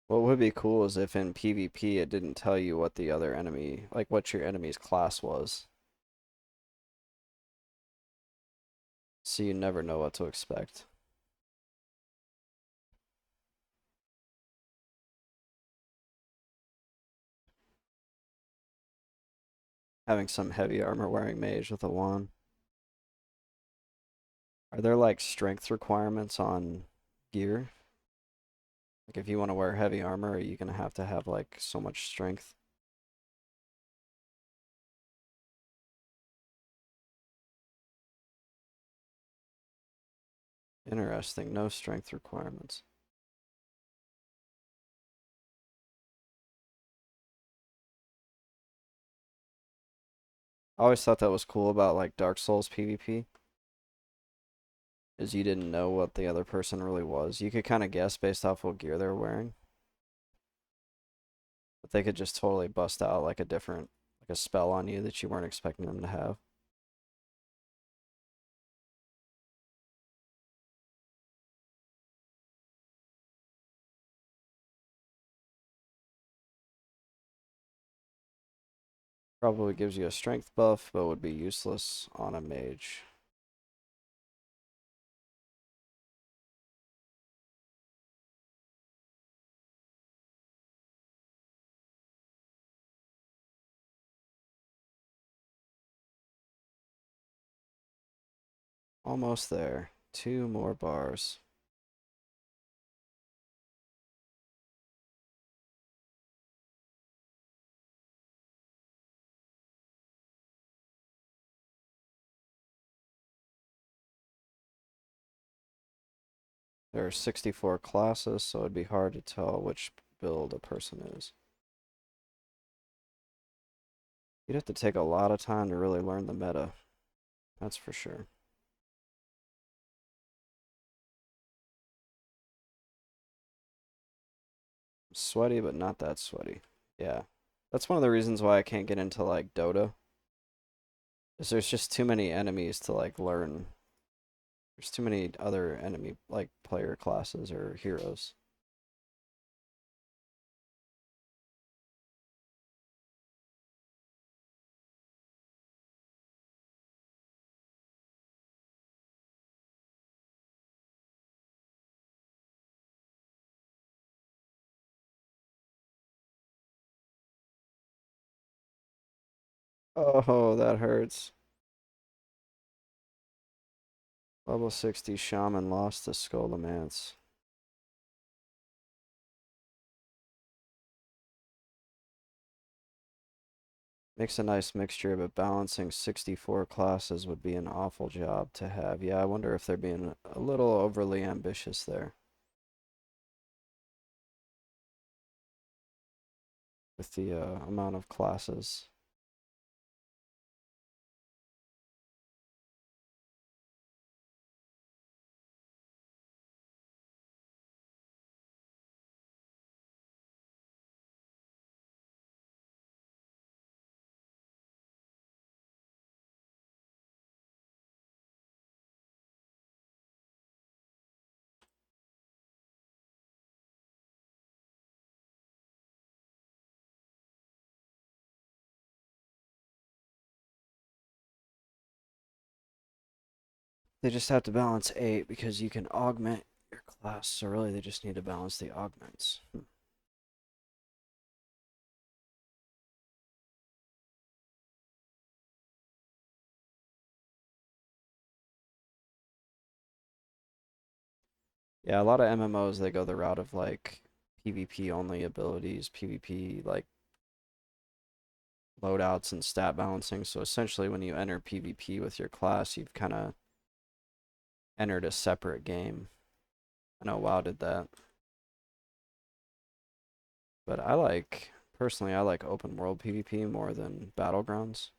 What would be cool is if in PvP it didn't tell you what the other enemy, like what your enemy's class was. So you never know what to expect. Having some heavy armor wearing mage with a wand. Are there like strength requirements on gear? Like if you want to wear heavy armor, are you gonna have to have like so much strength? Interesting. No strength requirements. I always thought that was cool about like Dark Souls PvP, is you didn't know what the other person really was. You could kind of guess based off what gear they were wearing, but they could just totally bust out like a different, like a spell on you that you weren't expecting them to have. Probably gives you a strength buff, but would be useless on a mage. Almost there. 2 more bars. There are 64 classes, so it'd be hard to tell which build a person is. You'd have to take a lot of time to really learn the meta. That's for sure. Sweaty, but not that sweaty. Yeah. That's one of the reasons why I can't get into like Dota. Is there's just too many enemies to like learn. There's too many other enemy like player classes or heroes. Oh, that hurts. Level 60 Shaman lost to Skullomance. Makes a nice mixture, but balancing 64 classes would be an awful job to have. Yeah, I wonder if they're being a little overly ambitious there with the amount of classes. They just have to balance 8 because you can augment your class, so really they just need to balance the augments. Yeah, a lot of MMOs they go the route of like PvP only abilities, PvP like loadouts and stat balancing. So essentially when you enter PvP with your class, you've kind of entered a separate game. I know WoW did that. But personally, I like open world PvP more than Battlegrounds.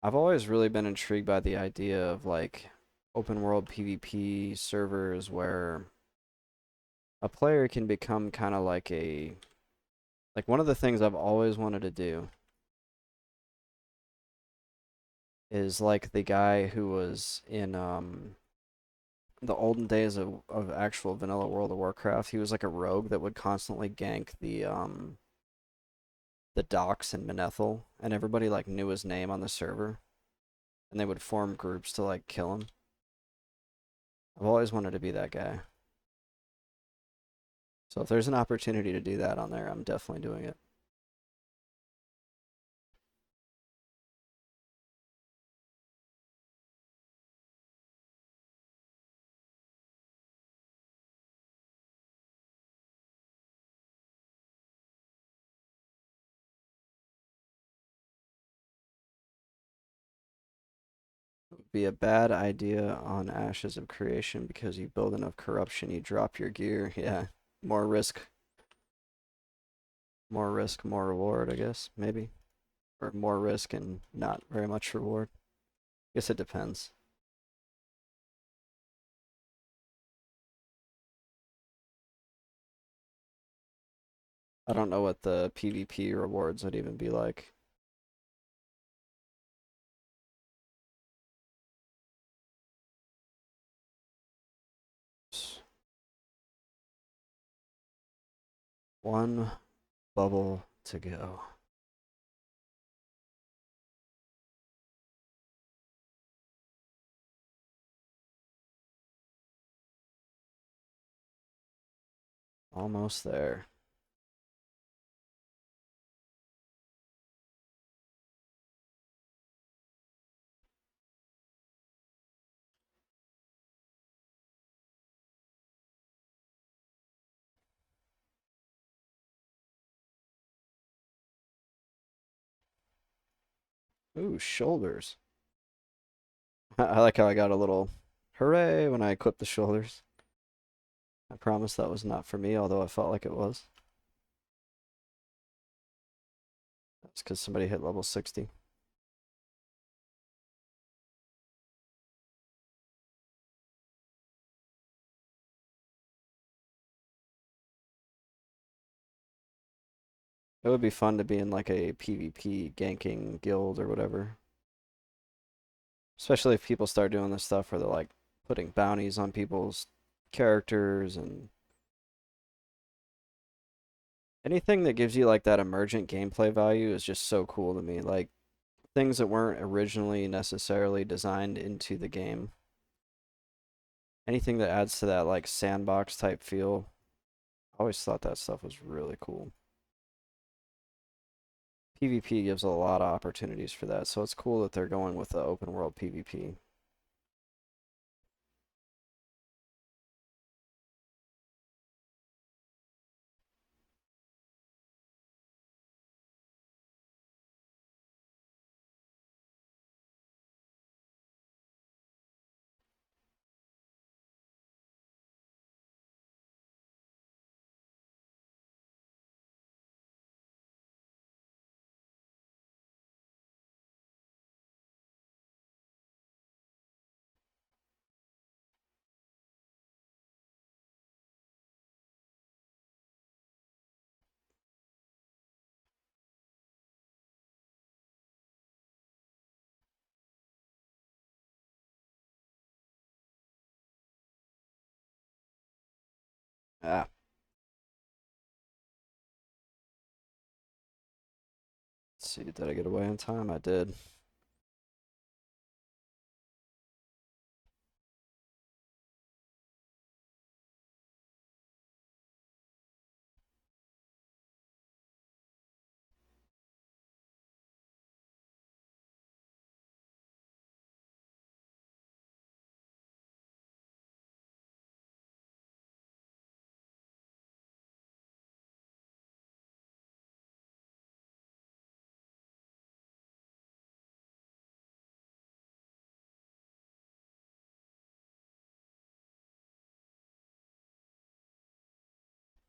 I've always really been intrigued by the idea of like open world PvP servers where a player can become kind of like one of the things I've always wanted to do is like the guy who was in the olden days of actual vanilla World of Warcraft. He was like a rogue that would constantly gank the docks in Manethil, and everybody like knew his name on the server, and they would form groups to like kill him. I've always wanted to be that guy. So if there's an opportunity to do that on there, I'm definitely doing it. It would be a bad idea on Ashes of Creation because you build enough corruption, you drop your gear. Yeah, more risk, more reward, I guess, maybe. Or more risk and not very much reward. I guess it depends. I don't know what the PvP rewards would even be like. One bubble to go. Almost there. Ooh, shoulders. I like how I got a little hooray when I equipped the shoulders. I promise that was not for me, although I felt like it was. That's because somebody hit level 60. It would be fun to be in like a PvP ganking guild or whatever. Especially if people start doing this stuff where they're like putting bounties on people's characters and anything that gives you like that emergent gameplay value is just so cool to me. Like things that weren't originally necessarily designed into the game. Anything that adds to that like sandbox type feel. I always thought that stuff was really cool. PvP gives a lot of opportunities for that, so it's cool that they're going with the open world PvP. Ah, Let's see, did I get away in time? I did.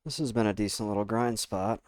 This has been a decent little grind spot.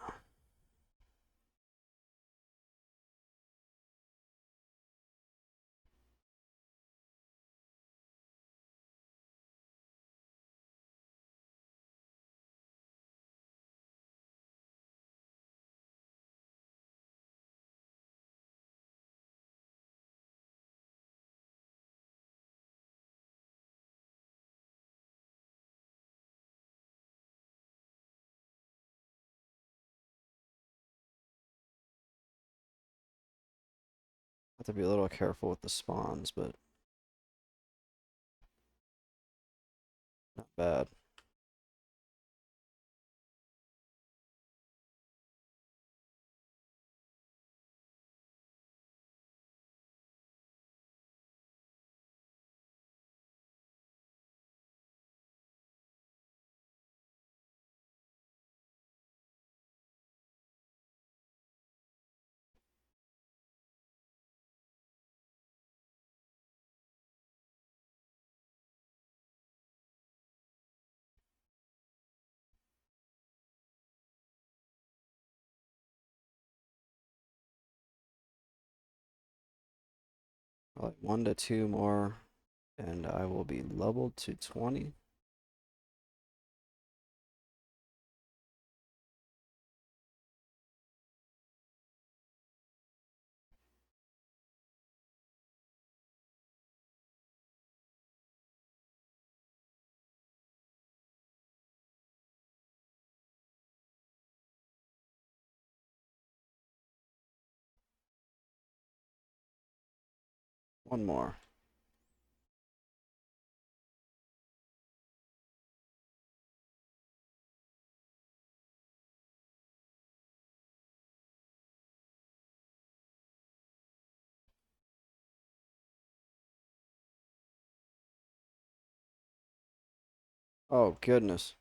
Have to be a little careful with the spawns, but not bad. Like 1 to 2 more, and I will be leveled to 20. One more. Oh, goodness.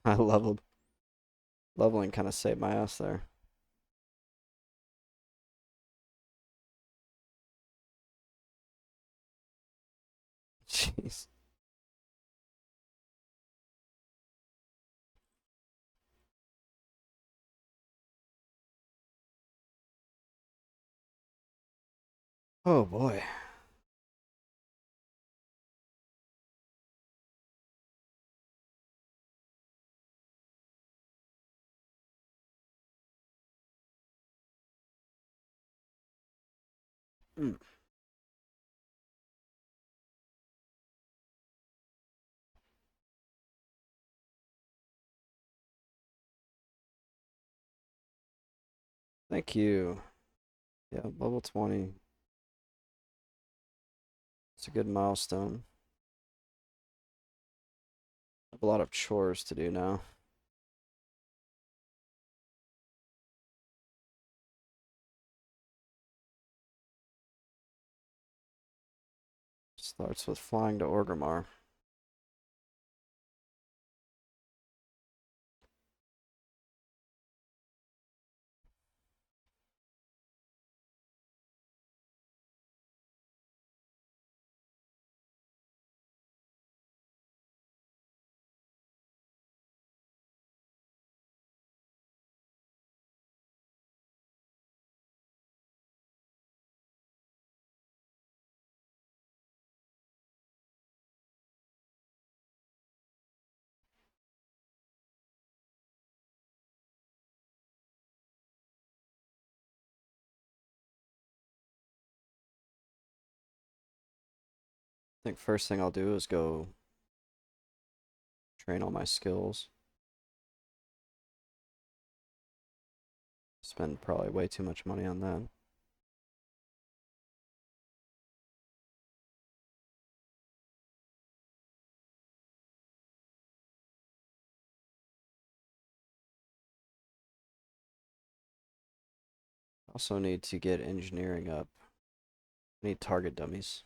I leveled. Leveling kind of saved my ass there. Jeez. Oh boy. Mm. Thank you. Yeah, level 20. It's a good milestone. I have a lot of chores to do now. Starts with flying to Orgrimmar. I think first thing I'll do is go train all my skills. Spend probably way too much money on that. Also need to get engineering up. Need target dummies.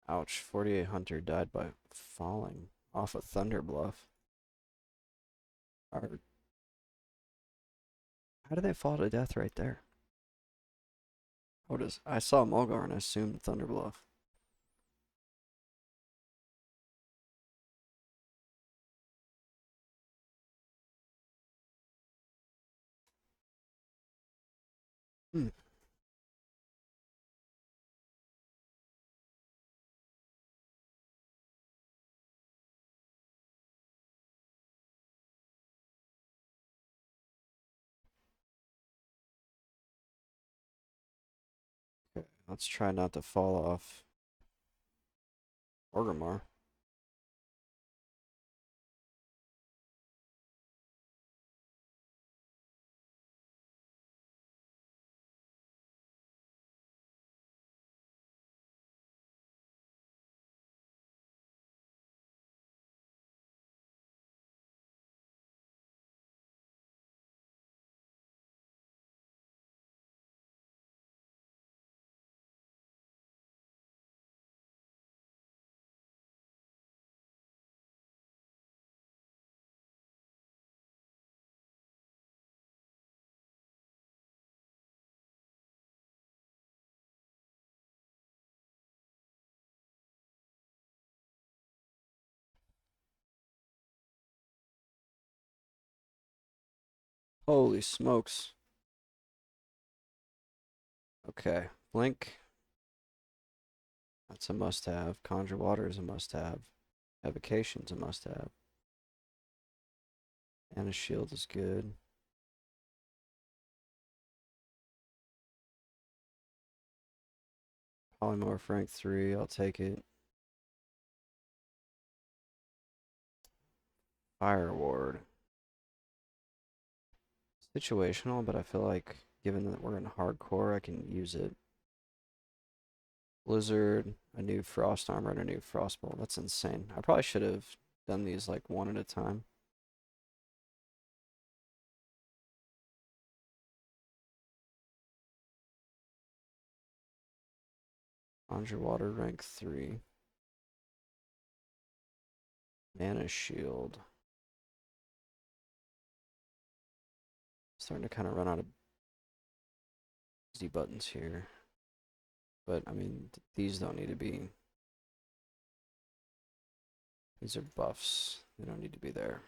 Ouch, 48 Hunter died by falling off a Thunder Bluff. Or, how did they fall to death right there? What is? I saw Mulgar and I assumed Thunder Bluff. Hmm. Okay, let's try not to fall off Orgrimmar. Holy smokes. Okay, Blink. That's a must-have. Conjure Water is a must-have. Evocation's a must-have. And a shield is good. Polymorph rank 3, I'll take it. Fire Ward. Situational, but I feel like given that we're in hardcore, I can use it. Blizzard, a new Frost Armor, and a new Frostbolt. That's insane. I probably should have done these like one at a time. Conjure Water rank 3. Mana Shield. Starting to kind of run out of easy buttons here. But, I mean, these don't need to be. These are buffs. They don't need to be there.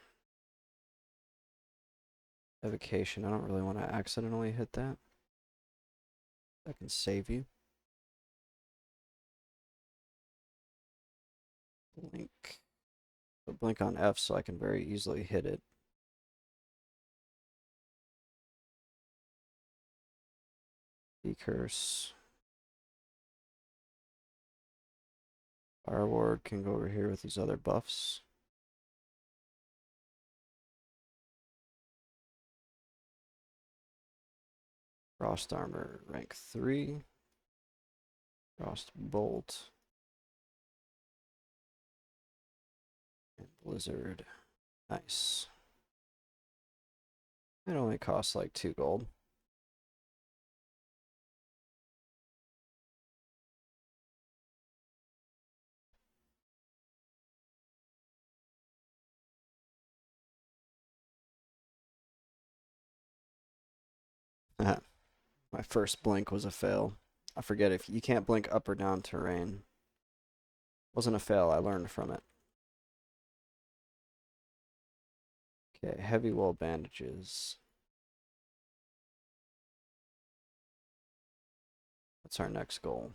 Evocation. I don't really want to accidentally hit that. That can save you. Blink. So blink on F so I can very easily hit it. Decurse. Fire Ward can go over here with these other buffs. Frost Armor rank 3. Frost Bolt. And Blizzard. Nice. It only costs like 2 gold. My first blink was a fail. I forget if you can't blink up or down terrain. Wasn't a fail, I learned from it. Okay, heavy wool bandages. What's our next goal?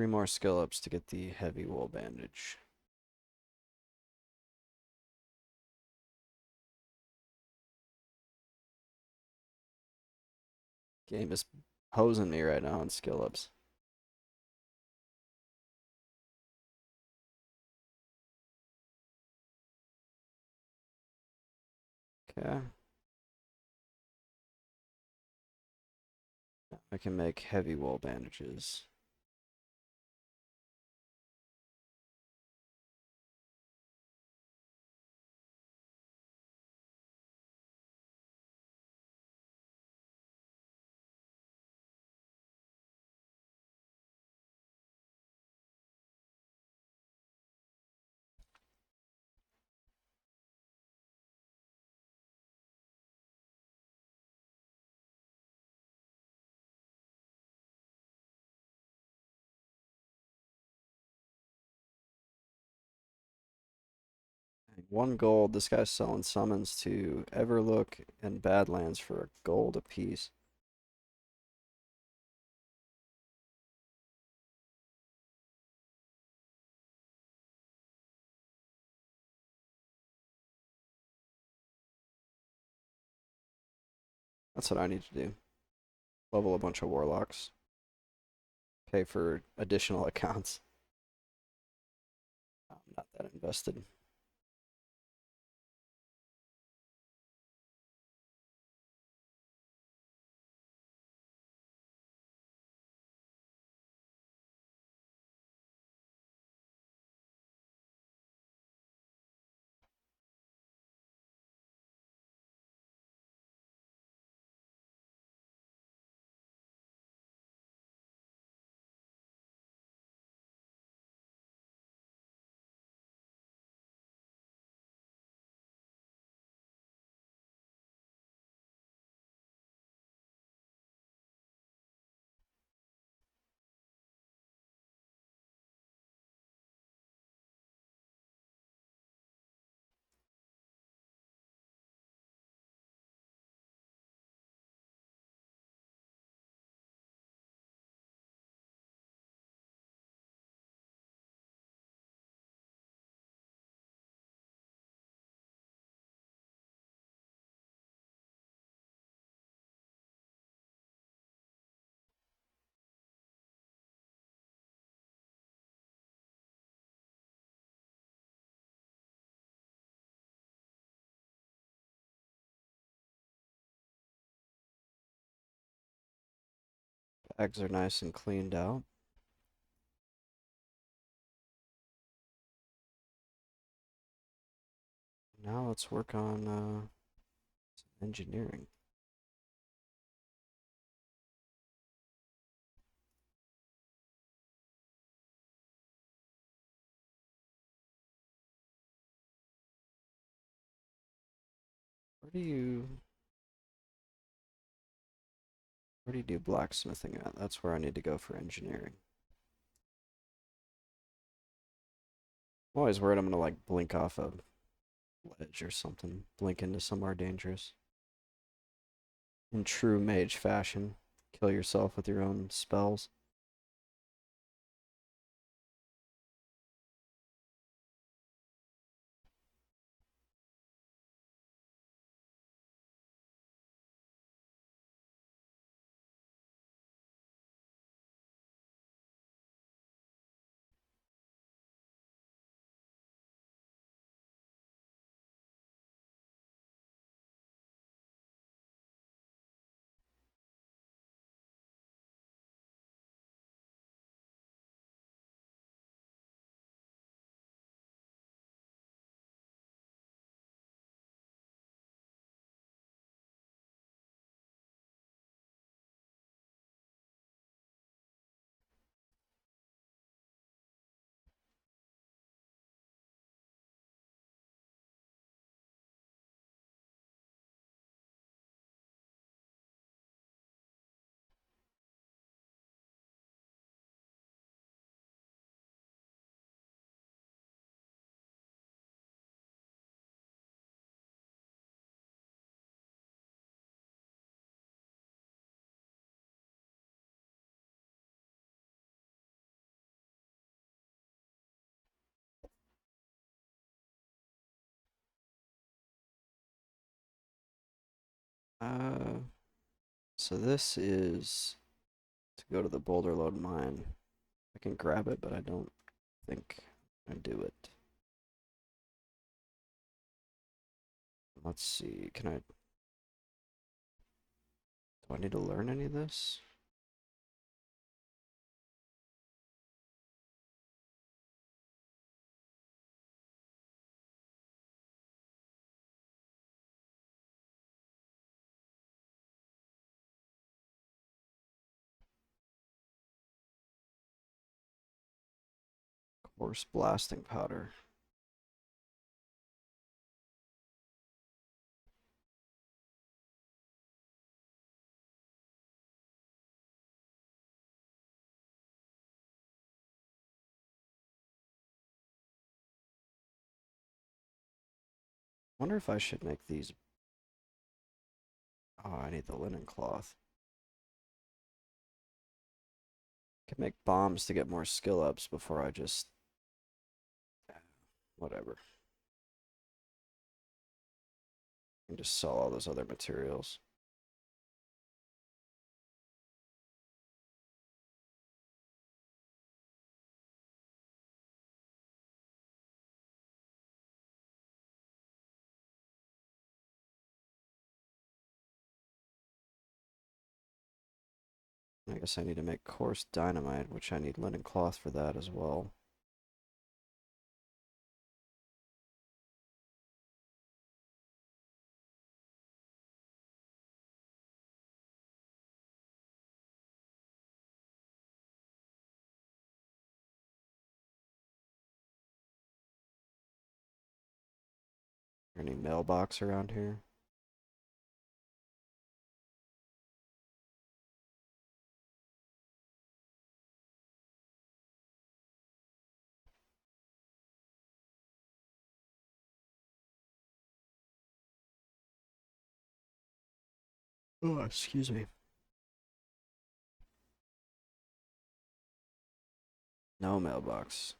Three more skill ups to get the heavy wool bandage. Game is hosing me right now on skill ups. Okay. I can make heavy wool bandages. One gold. This guy's selling summons to Everlook and Badlands for a gold apiece. That's what I need to do. Level a bunch of warlocks. Pay for additional accounts. I'm not that invested. Bags are nice and cleaned out. Now let's work on some engineering. Where do you do blacksmithing at? That's where I need to go for engineering. I'm always worried I'm gonna like blink off a ledge or something. Blink into somewhere dangerous. In true mage fashion. Kill yourself with your own spells. Uh, so this is to go to the boulder load mine. I can grab it, but I don't think I do it. Let's see. Do I need to learn any of this? Coarse blasting powder. Wonder if I should make these. Oh, I need the linen cloth. Can make bombs to get more skill ups before I just whatever. I can just sell all those other materials. I guess I need to make coarse dynamite, which I need linen cloth for that as well. Any mailbox around here? Oh, excuse me. No mailbox.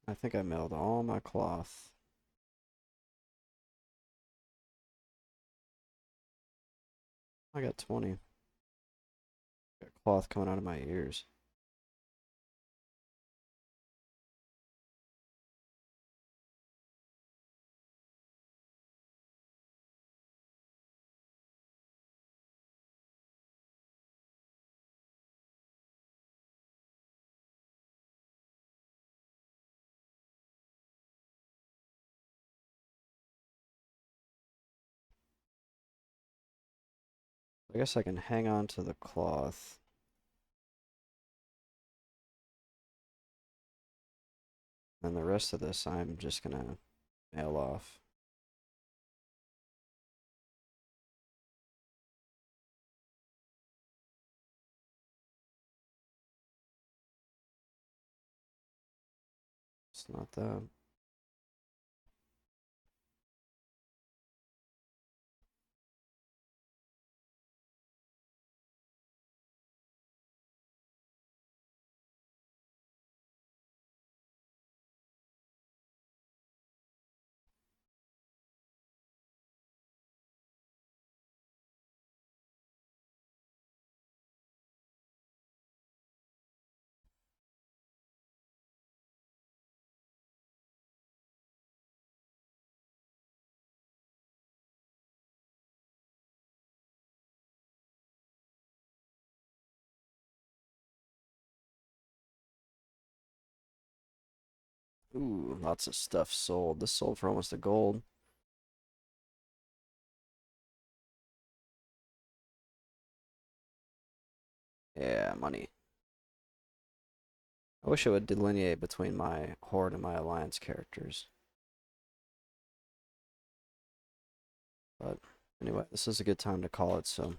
I think I mailed all my cloth. I got 20. Got cloth coming out of my ears. I guess I can hang on to the cloth. And the rest of this I'm just gonna mail off. It's not that. Ooh, lots of stuff sold. This sold for almost a gold. Yeah, money. I wish it would delineate between my Horde and my Alliance characters. But anyway, this is a good time to call it, so